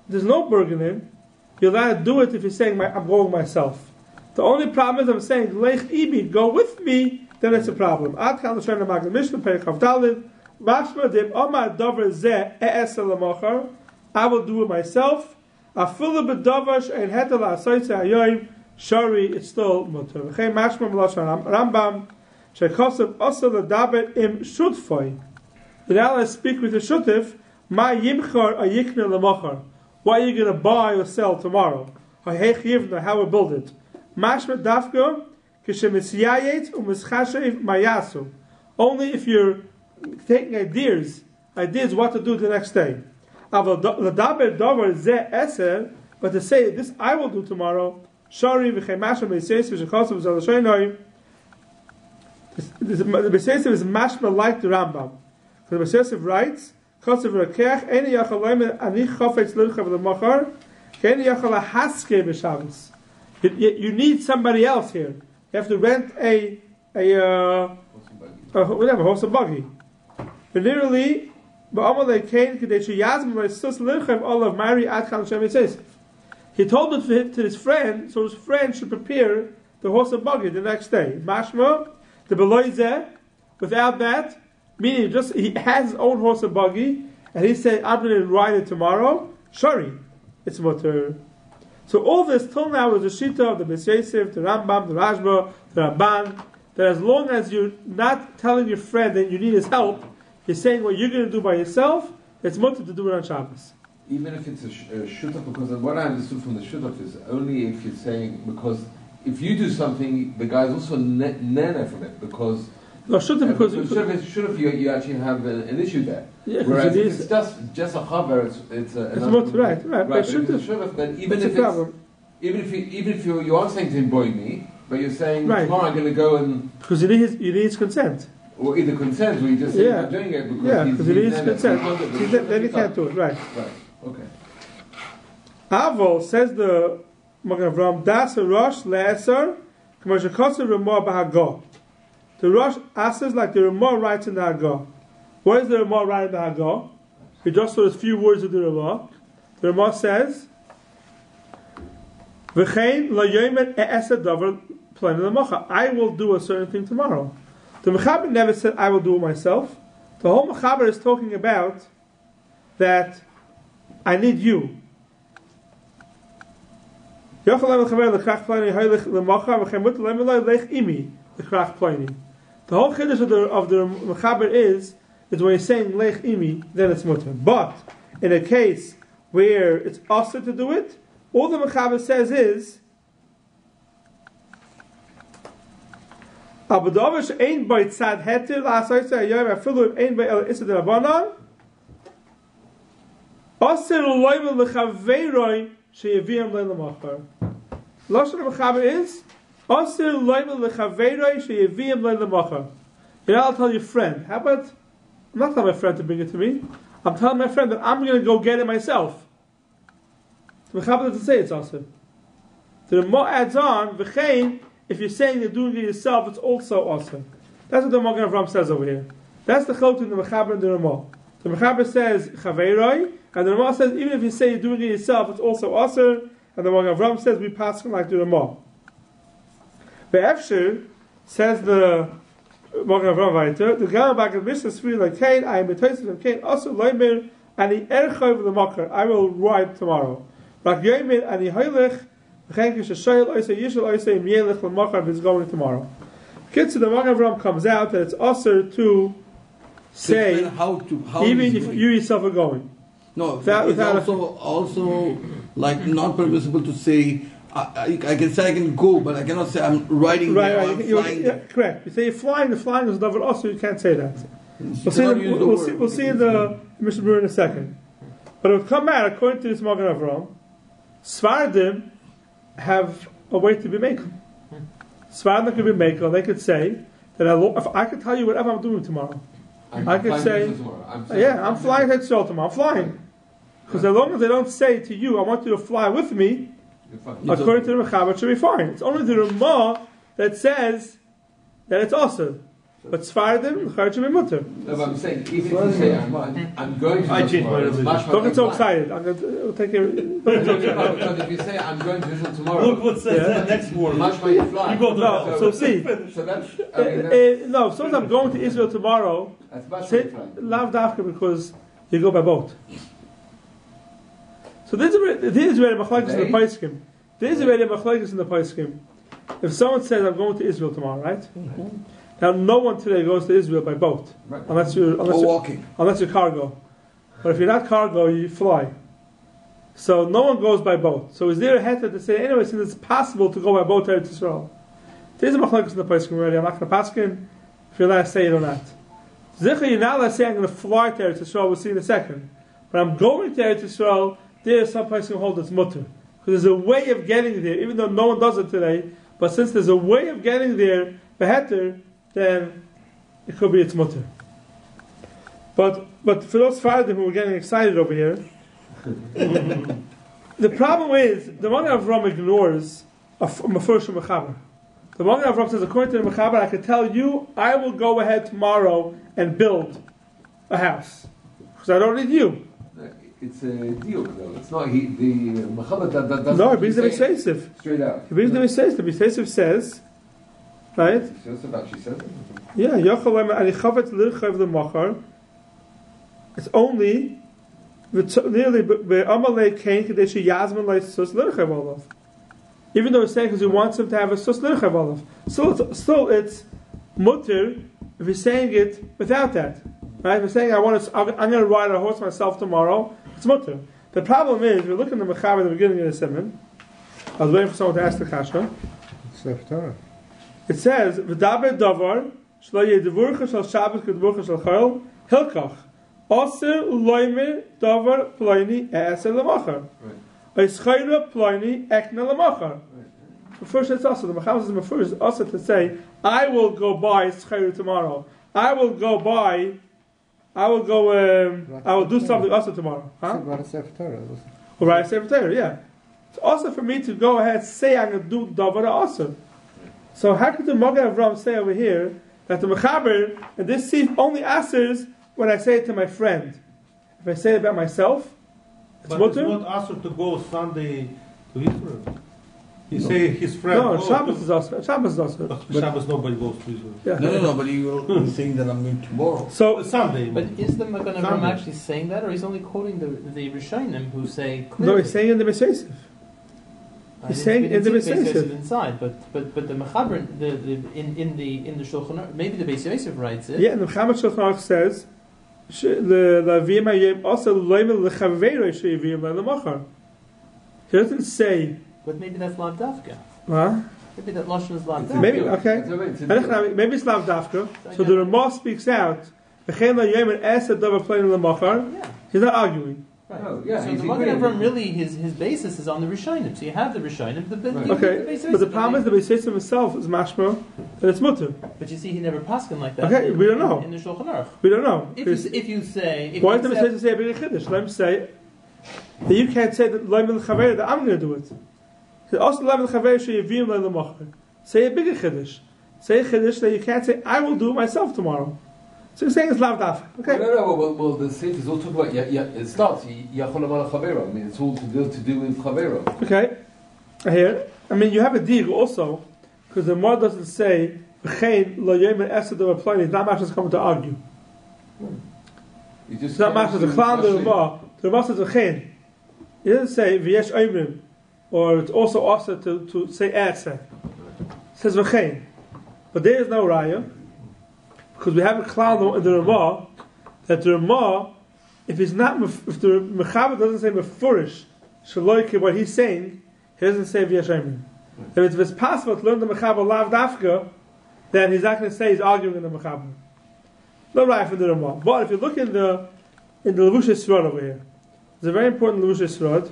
there's no burgen in, you're allowed to do it if you're saying, I'm going myself. The only problem is I'm saying, Lech Ibi, go with me, then it's a problem. Ad Kal L'Shem L'Mag L'Mishnah, Perikav Dalid, Mashma Dim Omar Dover Zeh E'es L'Machar, I will do it myself. Afilu B'Dover She'en Heter L'Asaytze Hayoyim, Shari, it's still mutter. V'chein Mashma M'Lashon Rambam, She'kosav Osa L'Daber Im Shutfoi. Now let's speak with the Shutif, Ma Yimchar Ayikne L'Machar. What are you going to buy or sell tomorrow? How we build it. Mashma Dafka, Kishemisiyayet, Umischashev Mayasu. Only if you're taking ideas what to do the next day. But to say, this I will do tomorrow, Shari v'chemasha b'seisiv shechosav zalashaynoim. The b'seisiv is mashma like the Rambam. The b'seisiv writes, chosav v'rakech, eni yachal leimer ani chofetz l'rchav l'machar, eni yachal haske b'shavos. You need somebody else here. You have to rent a horse and buggy. But literally, he told it to his friend, so his friend should prepare the horse and buggy the next day. Mashma, the Eliezer, without that, meaning just he has his own horse and buggy, and he said, I'm going to ride it tomorrow. Shari, it's mutter. So all this till now is the Shita of the Beis Yosef, the Rambam, the Rashba, the Ramban, that as long as you're not telling your friend that you need his help, you're saying what you're going to do by yourself, it's mutter to do it on Shabbos. Even if it's a shutaf, because what I understood from the shutaf is only if you're saying, because if you do something, the guy's also nana from it, because no, shutaf because shutaf you actually have an issue there. Yeah, whereas if it's just a chaver, it's mutter, right. But if it's a shutaf, then even if you are saying to him, boy me, but you're saying tomorrow I'm going to go and because you need his consent. Or either consent, or you just say I'm doing it because he needs consent. Then he can't do it, right? Okay. Avol says the Magen Avraham das Rosh le'eser k'mashakosel Ramah b'Hagah. The Rosh asks like the Ramah writes in the Hagah. What is the Ramah writing in the Hagah? He just saw a few words of the Ramah. The Ramah says, "V'chein layomer e'eser davar plan l'macha." I will do a certain thing tomorrow. The Mechaber never said, I will do it myself. The whole Mechaber is talking about that I need you. The whole chiddush of the Mechaber is when you're saying lech imi, then it's mutter. But in a case where it's also to do it, all the Mechaber says is Abudavish ain't by tzad heter la'asayse hayoyim afilu ain't by el isad rabbanon aser loyvel lechaveiroi sheyaviam le'lamachar. Lashon Mechaber is aser loyvel lechaveiroi sheyaviam le'lamachar. You know, I'll tell your friend. How about I'm not telling my friend to bring it to me. I'm telling my friend that I'm going to go get it myself. The Mechaber doesn't say it's aser. The Ramah adds on v'chein. If you're saying you're doing it yourself, it's also awesome. That's what the Magen Avraham says over here. That's the chiluk in the Mechaber and the Ramah. The Mechaber says chaveiroi, and the Ramah says even if you say you're doing it yourself, it's also awesome. And the Magen Avraham says we pass him like the Ramah. The Efshir says the Magen Avraham weiter. The Gamma back in Mishnah Spiro like Cain. I am betoised from Cain. Also loymer and the erchov the makar. I will ride tomorrow. Like yomer and the heilich. If it's going tomorrow. Kids, the Magen Avraham comes out that it's also to say how even if you yourself are going. No, it's also like not permissible to say I can say I can go, but I cannot say I'm riding there. I'm flying there. Correct. You say you're flying. The flying is never also. You can't say that. We'll see in the Mishnah in a second. But it would come out according to this Magen Avraham. Svardim have a way to be makel. Svardim could be makel. They could say that if I could tell you whatever I'm doing tomorrow, I could say, I'm flying to Israel tomorrow. I'm flying. Because as long as they don't say to you, I want you to fly with me, according to the Mechaber, it should be fine. It's only the Ramah that says that it's also. But Sfardim, the should be mutter. No, but I'm saying, if you say, I'm going to visit tomorrow, don't get so excited. I'm going to take care of it. Because if you say, I'm going to visit tomorrow, Look what says that next morning. much may you fly. You go to No, so see. So that's, No, suppose I'm going to Israel tomorrow, that's much may say, you fly. lav dafka because you go by boat. So this is already machlokes in the Paiskim. This is already machlokes in the Paiskim. If someone says, I'm going to Israel tomorrow, right? Now, no one today goes to Israel by boat, Right. unless you're walking. Unless you're cargo. But if you're not cargo, you fly. So no one goes by boat. So is there a heter to say anyway? Since it's possible to go by boat to Eretz Yisrael, there's a machlokes in the Paiskim already. I'm not going to paskin if you're allowed to say it or not. Zicha, you're not allowed to say I'm going to fly to Eretz Yisrael. We'll see in a second. But I'm going to Eretz Yisrael. There's some Paiskim hold it's mutter because there's a way of getting there, even though no one does it today. But since there's a way of getting there, beheter, then it could be its mutter. But for those Fardim who are getting excited over here, the problem is the Magen Avram ignores a Mefurish Mechaber. The Magen Avram says, according to the Mechaber, I can tell you, I will go ahead tomorrow and build a house because I don't need you. It's a deal, though. It's not the Mechaber that doesn't. No, it brings the Beiseisif. Straight out. It brings the Beiseisif. The Beiseisif says, right? She says it. Yeah, it's only even though it's saying because he wants him to have a sus l'irchav olav. Still it's mutter if he's saying it without that. Right? If he's saying I'm going to ride a horse myself tomorrow, it's mutter. The problem is we're looking at the Mechaber at the beginning of the Simon. I was waiting for someone to ask the kasha. It says v'daber davar shlo yedivurcha shel Shabbos kedivurcha shel chel hilkach aser uloymer davar ploini eser lemachar oischayra ploini ekna lemachar. First, it's also the Mechaber says first also to say I will go buy schayra tomorrow. I will do something also tomorrow. Huh? Or write a Sefer Torah, yeah. It's also for me to go ahead and say I'm going to do davar also. So how could the Magen Avram say over here that the Mechaber and this seif only answers when I say it to my friend? If I say it about myself, it's mutter. It's not answer to go Sunday to Israel. He say his friend. No, Shabbos is also. Shabbos nobody goes to Israel. Yeah. No, but you're saying that I'm going tomorrow. So Sunday. But is the Magen Avram actually saying that, or he's only quoting the Rishonim who say clearly? No, he's saying in the Beiseisif. He's saying in the Beiseisif inside, but the Mechaber in the Shulchan Aruch, maybe the Beis Yosef writes it. Yeah, and the Mechaber Shulchan Aruch says the also loymel lechaveiro sheivim lemachar. He doesn't say. But maybe that's lav dafka. Huh? Maybe that lashon is lav dafka. Maybe okay. Maybe it's lav dafka. So the Ramah speaks out. V'chein layomer eser davar ploini lemachar. Yeah. He's not arguing. Right. Oh, yeah, so the Magen Avram really his basis is on the Rishonim. So you have the Rishonim. Okay, but the problem is the Beiseisif himself is mashma that it's mutter. But you see, he never paskin like that. Okay, we don't know. In the Shulchan Aruch. We don't know. If you say, why does the Beiseisif say a big chiddush? Let him say that you can't say that loymel chaver that I'm going to do it. Also loymel chaver sheyivim le'lemachar. Say a bigger chiddush. Say a chiddush that you can't say I will do it myself tomorrow. So you're saying it's lav daf. Okay. No. Well, the Sefer is all talking about. It starts. Yachol amar chavero. I mean, it's all to do with chavero. Okay. Here, I mean, you have a dig also because the Mar doesn't say v'chein lo yomer esed of a plane. It's not much that's coming to argue. It's not much as a clown to the Mar. The Mar says v'chein. It doesn't say v'yesh oimrim, or it's also also to say esed. It says v'chein, but there is no raya. Because we have a cloud in the Ramah that the Ramah, if the Mechaber doesn't say mefurish shaloike what he's saying, he doesn't say v'yashayim. If it's possible to learn the Mechaber lav dafka, then he's not going to say he's arguing in the Mechaber. No right from the Ramah. But if you look in the Levush Yisrod over here, there's a very important Levush Yisrod.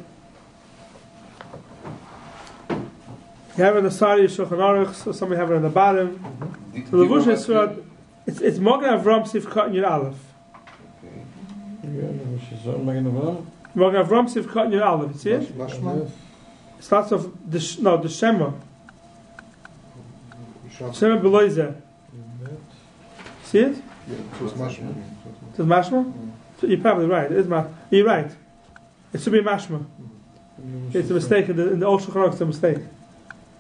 You have it on the side of your Shulchan Aruch, so some have it on the bottom. The Levush Yisrod. It's Magen Avram Sif Katan Yud Aleph. Morgen Avram Sif Katan Yud Aleph. You see it? Mashma? It starts off the Shema. Shema Eliezer. See it? Yeah, so it's mashma. It's mashma? So you're probably right. It is you're right. It should be mashma. It's a mistake. In the old Shulchan Aruch, it's a mistake.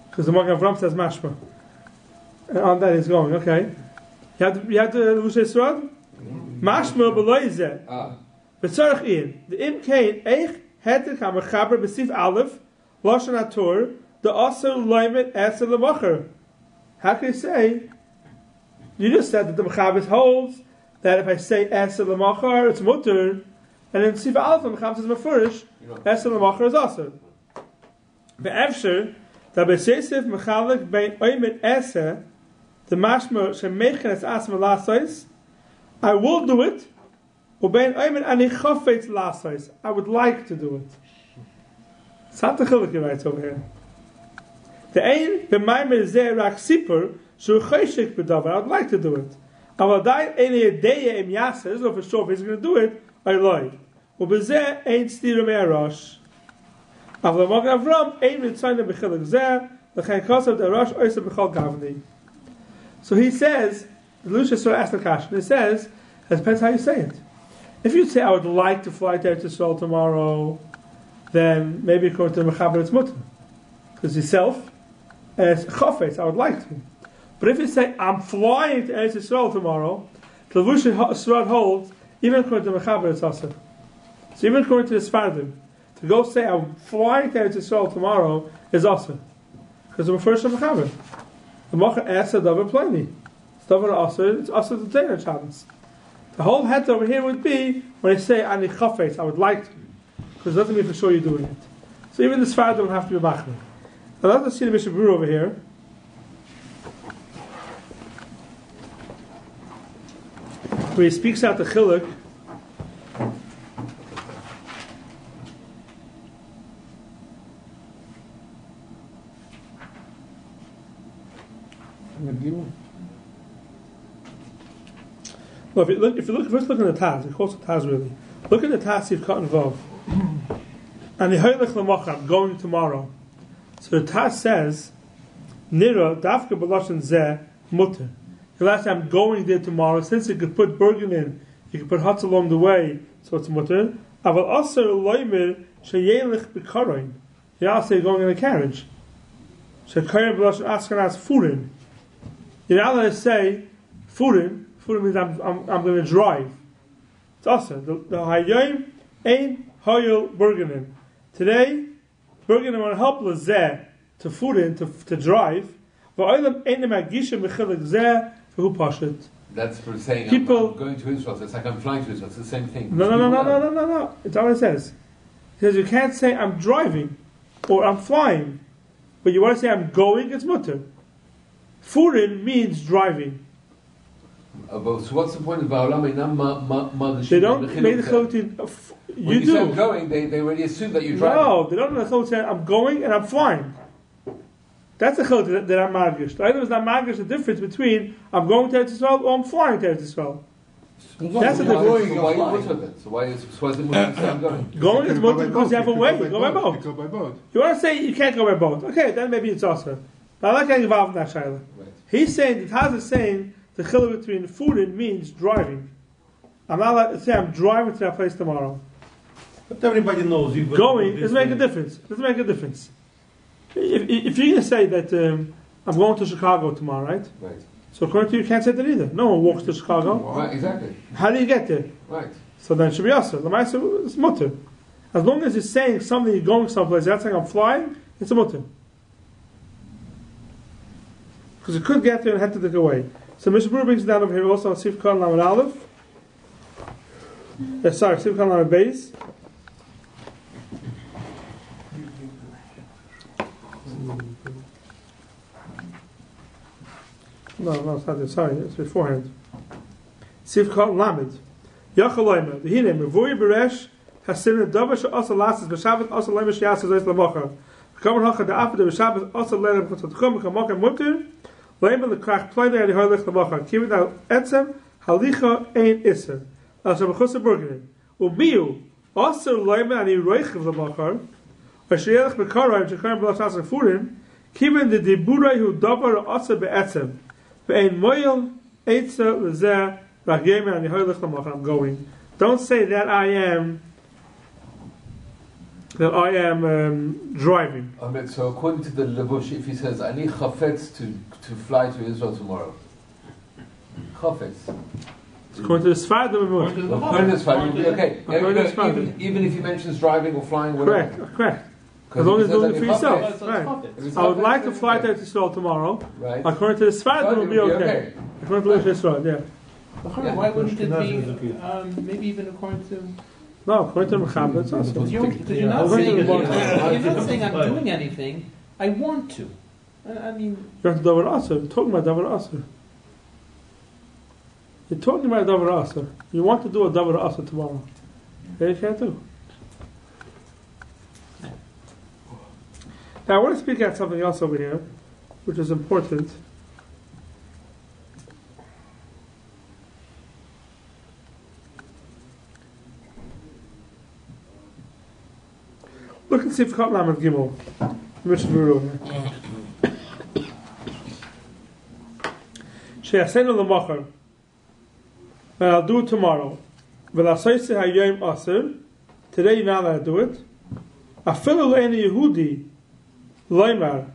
Because the Morgen Avram says mashma. And on that it's going, okay. You have the Lush Yisrod? Mashma Eliezer. B'tzarech in. The im kain eich heter kam mechaber b'sif aleph lashon haTorah the aser loimet eser lemacher. How can you say? You just said that the mechaber holds that if I say eser lemacher it's mutter, and in sif aleph the mechaber says mefurish eser lemacher is aser. Be'efsher that b'seisif mechalek bein oimet eser the mashma shemechen es asma lasais. I will do it. I would like to do it. It's not the chiluk he writes over here. The ein b'maimer zeh rak sipur shu chayshik b'davar. I would like to do it. Aval dai ein yedeya im yasa. There's no for sure if he's going to do it. I lie. Ubezeh ein stira me'arash. Aval Morgen Avram ein mitzayna b'chiluk zeh l'chein kosav d'arash oysa b'chol gavni. So he says, the Lush Yisrael asked the question. He says, it depends how you say it. If you say, I would like to fly to Eretz Yisrael tomorrow, then maybe according to the Mechaber it's mutter. Because yourself, as chafetz, I would like to. But if you say, I'm flying to Eretz Yisrael tomorrow, the Lush Yisrael holds, even according to the Mechaber it's also. So even according to the Sfardim, to go say, I'm flying to Eretz Yisrael tomorrow, is also. Because it refers to the Mechaber. The Mechaber asks a davar plainly. It's davar also, it's also the Dana Shabbos. The whole head over here would be when I say ani chafetz, I would like to, because it doesn't mean for sure you're doing it. So even the Sfarad don't have to be machmir. Now let's see the Mishnah Berurah over here. Where he speaks out the chiluk. Well, if you look, first look at the Taz. It calls the Taz really. Look at the Taz. You've cut involved. And the Haylech Lamachar, I'm going tomorrow. So the Taz says, Nira Dafka Baloshan Zeh Mutter. The last time I'm going there tomorrow. Since you could put Bergen in, you could put Hutz along the way, so it's Mutter. Aval also Loimer Sheyelech B'Karoin. You also going in a carriage. Shekarim Baloshan Askanaz Furin. You're not allowed to say Furin. Furin means I'm going to drive. It's awesome. The Hayom Ein Hoyel Bergenin. Today, Bergenin want to help Lazeh to Furin to drive. V'olam Ein Magisha Mechilik Zeh V'hu Pashat. That's for saying people, I'm going to Israel. So it's like I'm flying to Israel. It's the same thing. No. It's all it says. It says you can't say I'm driving or I'm flying, but you want to say I'm going. It's mutter. Furin means driving. So what's the point of Ba'olam? They don't make the chotin. You do. Say I'm going, they already assume that you're driving. No, they don't know the chotin say I'm going and I'm flying. That's the chotin that I'm margish. The item is not margish. The difference between I'm going to Eretz Yisrael or I'm flying to Eretz Yisrael. That's the difference. So why are you mutter then? So why is it mutter to say I'm going? Going is mutter because you have a way. You go by boat. You go by boat. You want to say you can't go by boat. Okay, then maybe it's also. But I like getting involved in that shayla. Right. He's saying, the Taz is saying, the chiluk between Furin means driving. I'm not allowed to say I'm driving to that place tomorrow. But everybody knows you going doesn't make a difference. Doesn't make a difference. If you're going to say that I'm going to Chicago tomorrow, right? Right. So according to you, can't say that either. No one walks to Chicago. Right, exactly. How do you get there? Right. So then it should be also. The Lamaisa is mutter. As long as you're saying something, you're going someplace, that's saying I'm flying, it's a mutter. Because you could get there and had to take away. So Mishnah Berurah brings it down over here also on Sif Khan Lamed Aleph. Sif Khan Lamed Beis. No, it's not there. Sorry, it's beforehand. Sif Khan Lamed. Yachaloyma. The Hinem. Revuy Beresh Hasim Nedavar She'asa Lasses B'Shabbat Asa Loyma She'asa Zoyz L'Mocha. Kaman Hacha Da'afad B'Shabbat Asa Le'Rem Chototchum Kamocha Mutter. Leimer the crack play there the Harav Yechiel M. Kivin al etzem halicha ein iser. Also b'chusa burgenin. Ubiu Also, loyman ani roichiv l'machar, v'sheyelech b'karayim shekayim b'las asar furim, kiven the diburai hu davar asa be'etzem, ve'ein moyel eitza l'zeh ragyemen ani hoylech l'machar. I'm going. Don't say that I am driving. So according to the Levush, if he says, I need chafetz to fly to Israel tomorrow. Chafetz. According to the Sfardim, according to the Sfardim, will be okay. Even if he mentions driving or flying, whatever. Correct. As long as you're doing it for yourself. Right. I would like to fly to Israel tomorrow. Right. According to the Sfardim, it will be okay. According to the Sfardim, yeah. Why wouldn't it be, maybe even according to... No, according to Mechaber, it's also. Because you're not saying I'm doing anything, I want to. I mean... You're talking about Davar Asr. You're talking about Davar Asr. You're talking about Davar Asr. You want to do a Davar Asr tomorrow. Yeah, you can't do. Now I want to speak about something else over here, which is important. Look and see if Kotlam and Gimel. Mishnah She'asenu l'machar. And I'll do it tomorrow. V'lasoyse hayom aser. Today you're not allowed to do it. Afilu le'eni Yehudi loymar.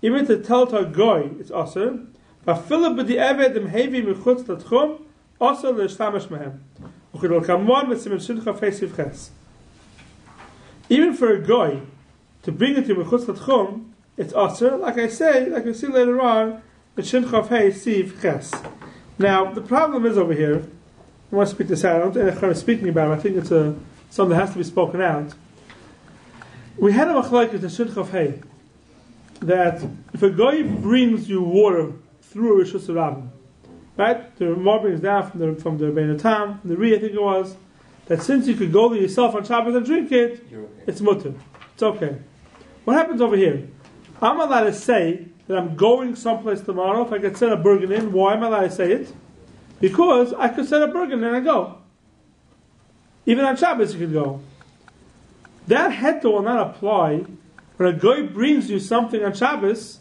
Even to tell to a goy it's aser. Afilu b'di eved im hevi mechutz l'tchum aser l'shtamash mehem. Uchidol kamon v'simen shincha feisiv ches. Even for a guy to bring it to Mechutz L'Tchum, it's aser, like I say, like we see later on, it's Shin Chav Hei Siv Ches. Now, the problem is over here, I want to speak this out, I don't think I'm speaking about it, I think it's something that has to be spoken out. We had a machlokes in Shin Chav Hei, that if a guy brings you water through a Rishus Rabbim, right, the Ramah brings down from the Rebbeinu Tam, from the Ri, I think it was, that since you could go to yourself on Shabbos and drink it, it's mutter. It's okay. What happens over here? I'm allowed to say that I'm going someplace tomorrow if I could send a burger in. Why am I allowed to say it? Because I could send a burger in and I go. Even on Shabbos you could go. That heter will not apply when a guy brings you something on Shabbos.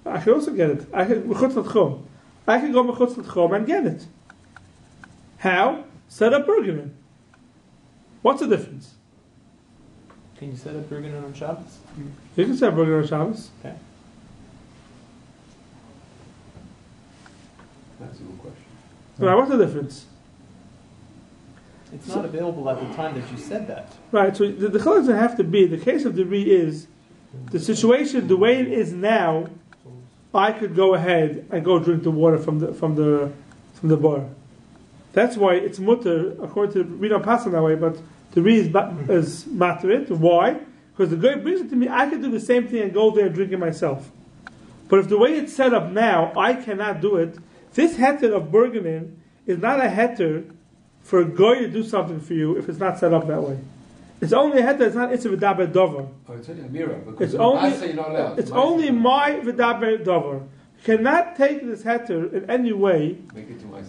I could also get it. I could go mechutz l'tchum and get it. How? Set a burger in. What's the difference? Can you set up burger on Shabbos? You can set a burger on Shabbos. Okay. That's a good question. Right, what's the difference? It's not available at the time that you said that. Right, so the chel doesn't have to be, the case of the Ri is, the situation, the way it is now, I could go ahead and go drink the water from the bar. That's why it's mutter, according to we don't pass it that way, but the Ri is materit. Why? Because the guy brings it to me, I can do the same thing and go there and drink it myself. But if the way it's set up now, I cannot do it, this heter of burgening is not a heter for a guy to do something for you if it's not set up that way. It's only a heter, it's not itza v'daber dover. Oh, it's only a mirror, because you're not allowed. It's only my v'daber dover. Cannot take this heter in any way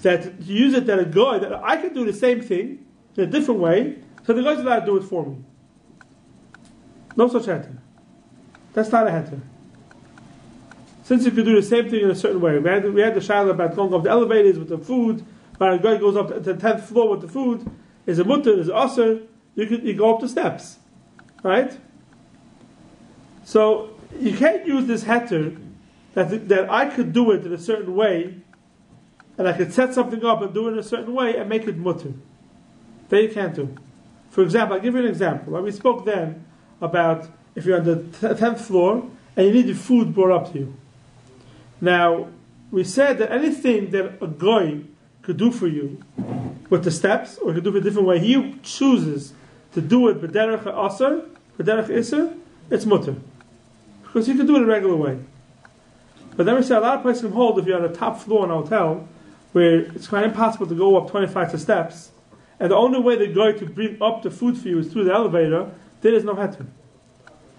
that use it that a guy that I can do the same thing in a different way, so the guy's allowed to do it for me. No such heter. That's not a heter. Since you could do the same thing in a certain way, we had the shaila about going up the elevators with the food, but a guy goes up to the 10th floor with the food. Is a mutter, is a aser. You go up the steps, right? So you can't use this heter that I could do it in a certain way, and I could set something up and do it in a certain way and make it mutter. That you can't do. For example, I'll give you an example. We spoke then about if you're on the 10th floor and you need the food brought up to you. Now, we said that anything that a guy could do for you with the steps, or he could do it a different way, he chooses to do it b'derech ha'asar, b'derech iser, it's mutter. Because he can do it a regular way. But then we say a lot of places can hold if you're on the top floor in a hotel where it's quite impossible to go up 25 steps, and the only way the guy to bring up the food for you is through the elevator, there is no heter.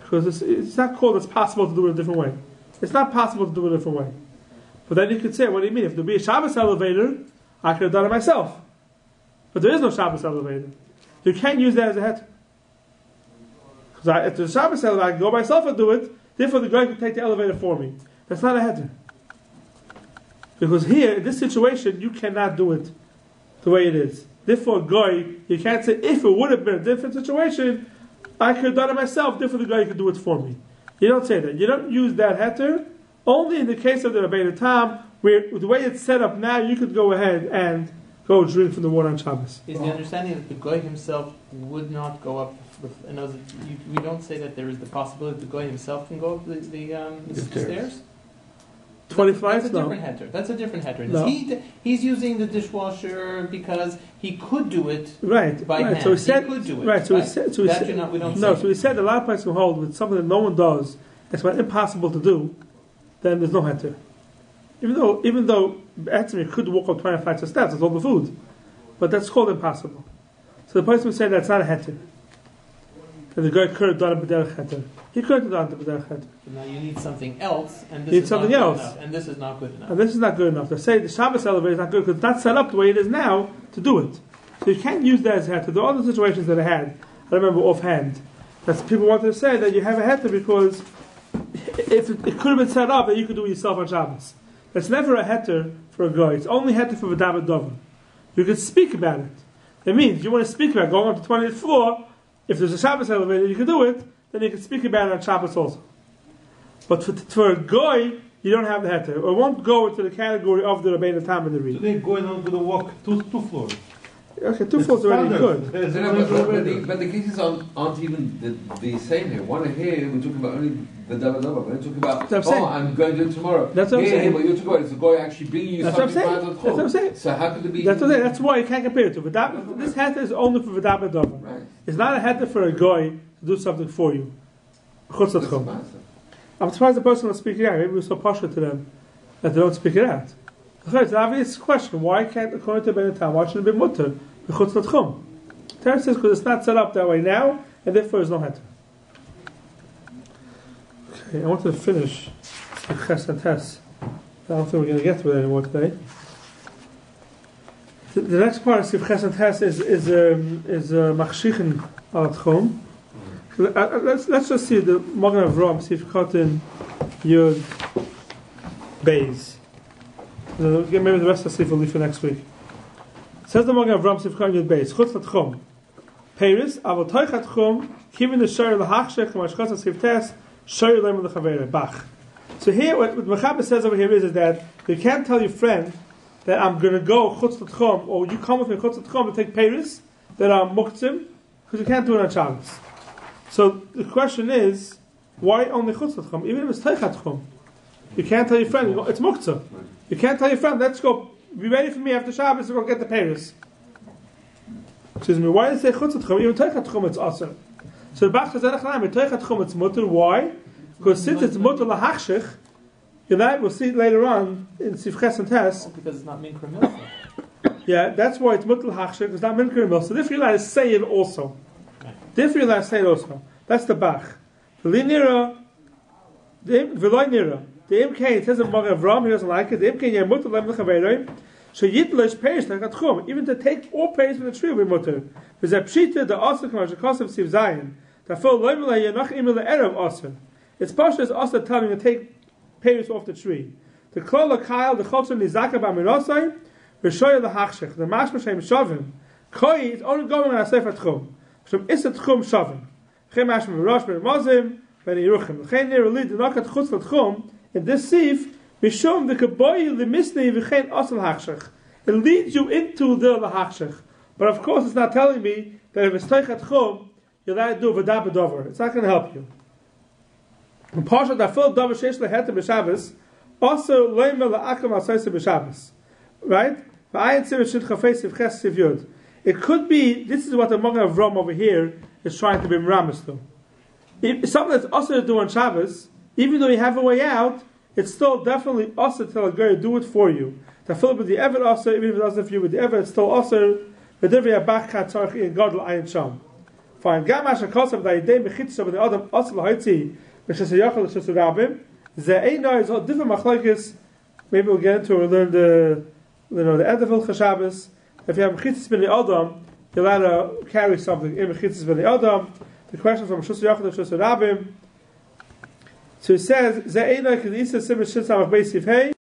Because it's not called it's possible to do it a different way. It's not possible to do it a different way. But then you could say, what do you mean? If there be a Shabbos elevator, I could have done it myself. But there is no Shabbos elevator. You can't use that as a heter. Because if the Shabbos elevator, I can go myself and do it, therefore the guy can take the elevator for me. That's not a heter. Because here, in this situation, you cannot do it the way it is. Therefore, guy, you can't say, if it would have been a different situation, I could have done it myself, therefore the guy could do it for me. You don't say that. You don't use that heter, only in the case of the Rabbeinu Tam, where the way it's set up now, you could go ahead and go drink from the water on Shabbos. Is the understanding that the guy himself would not go up? We don't say that there is the possibility the guy himself can go up the stairs. 25? That's a different heter. That's a different heter. No. He's using the dishwasher because he could do it by hand. So he said, he could do it. Right. So right? he said. So we don't. No. Say. So he said a lot of places will hold with something that no one does. It's impossible to do. Then there's no heter. Even though actually you could walk up 25 flights of steps, it's all the food, but that's called impossible. So the person would say that's not a heter. And the guy could have done it b'derech heter. He could have done it b'derech heter. So now you need something else, and this you need is something not else, good enough, and this is not good enough. And this is not good enough. They say the Shabbos elevator is not good because it's not set up the way it is now to do it. So you can't use that as a heter. There are other situations that I had. I remember offhand that people wanted to say that you have a heter because if it could have been set up that you could do it yourself on Shabbos. It's never a heter for a guy. It's only heter for v'daber dover. You can speak about it. It means you want to speak about going up to the 20th floor. If there's a Shabbos elevator, you can do it. Then you can speak about it on Shabbos also. But for a guy, you don't have the heter. It won't go into the category of the Rabbeinu Tam and the Reed. So they're going on to the walk two floors. Okay, 2 floors already good. But the cases aren't even the same here. One here, we're talking about only the davar davar. We're not talking about, I'm going to do it tomorrow. That's what I'm saying. But you're talking about it's the guy actually bringing you something. That's what I'm saying. So how could it be? That's what I'm saying. That's why you can't compare it to. This heter is only for v'daber davar. Right. It's not a heter for a guy to do something for you. I'm surprised the person will speak it out. Maybe we're so partial to them that they don't speak it out. It's an obvious question. Why can't, according to Rabbeinu Tam, why shouldn't it be mutter? Terry says because it's not set up that way now, and therefore there's no heter. Okay, I wanted to finish with ches and tes. I don't think we're going to get to it anymore today. The next part of Sif Ches and Tes is machshichen al tchum. Let's just see the Magen Avraham Sif Kotin Yud Beis. Maybe the rest of Sif will leave for next week. Says the Magen Avraham Sif Kotin Yud Beis. Chutz l'tchum. Peiris avol toichat tchum kivin the shayr lahachshech mashchas Sif Tes shayr leim l'chavera bach. So here, what Mechaber says over here is that you can't tell your friend that I'm going to go chutz l'tchum, or you come with me chutz l'tchum to take peiris that are muktzim, because you can't do it on Shabbos. So the question is, why only chutz l'tchum? Even if it's teichat tchum, you can't tell your friend it's muktzah. You can't tell your friend, let's go, be ready for me after Shabbos to go get the peiris. Excuse me, why did it say chutz l'tchum? Even teichat tchum it's awesome. So the Bach says teichat tchum it's mutter. Why? Because since it's mutter lahachshich, we'll see it later on in Sif Ches and Tes. Because it's not minkra milsa. Yeah, that's why it's mutter lahachshich. It's not minkra milsa. So if you're allowed to say it also. If you're allowed to say it also. That's the Bach. V'loy nira. The imkein, it says in Magen Avraham, he doesn't like it. The imkein, yeah, mutter leim l'chaveiroi. So yitlosh peiris teichat tchum. Even to take all peiris from the tree will be mutter. V'zeh pshita, the asr k'mar shekosem Sif Zayin. Tafel loy v'lei yenach imel le'erev asr. It's partially also telling you to take peiris off the tree. The klol l'kayel, the chotzer nizaka b'amirosai, v'shoyer l'hachshech. The mashma shem shavim. Koi is only going on a sefer tchum. From issa tchum shavim. Chem mashma v'rosh b'mozim, b'niruchim. L'chein nir olid d'nokat chutz l'tchum, in this sif, mishum the kaboyi l'misnei v'chein osel hachshech. It leads you into the l'hachshech. But of course it's not telling me that if it's teichat tchum, you're allowed to do v'daber dover. It's not going to help you. And Pasha da full davar sheish leheter b'Shabbos also loymer la'akam al-soisa b'Shabbos, right? V'ayin tzivit shit chafei siv ches siv yud. It could be. This is what the Magen Avraham over here is trying to be meramis to. If something that's also to do on Shabbos, even though you have a way out, it's still definitely also to tell a guy to do it for you. To fill it with the eved also, even if it doesn't for you with the eved, it's still also v'divri abach chatzarch in gadol ayin sham. Fine. Gam asher kosav da'idei mechitza with the adam also l'hoitzi. Which is a yachal, which is a rabbim. Ze'ena is all different machlokes. Maybe we'll get into or learn the Edavil Chashabbos. If you have mechitzis bin the Adam, you're allowed to carry something. The question from Shus Yachid to Shus Rabim. So it says,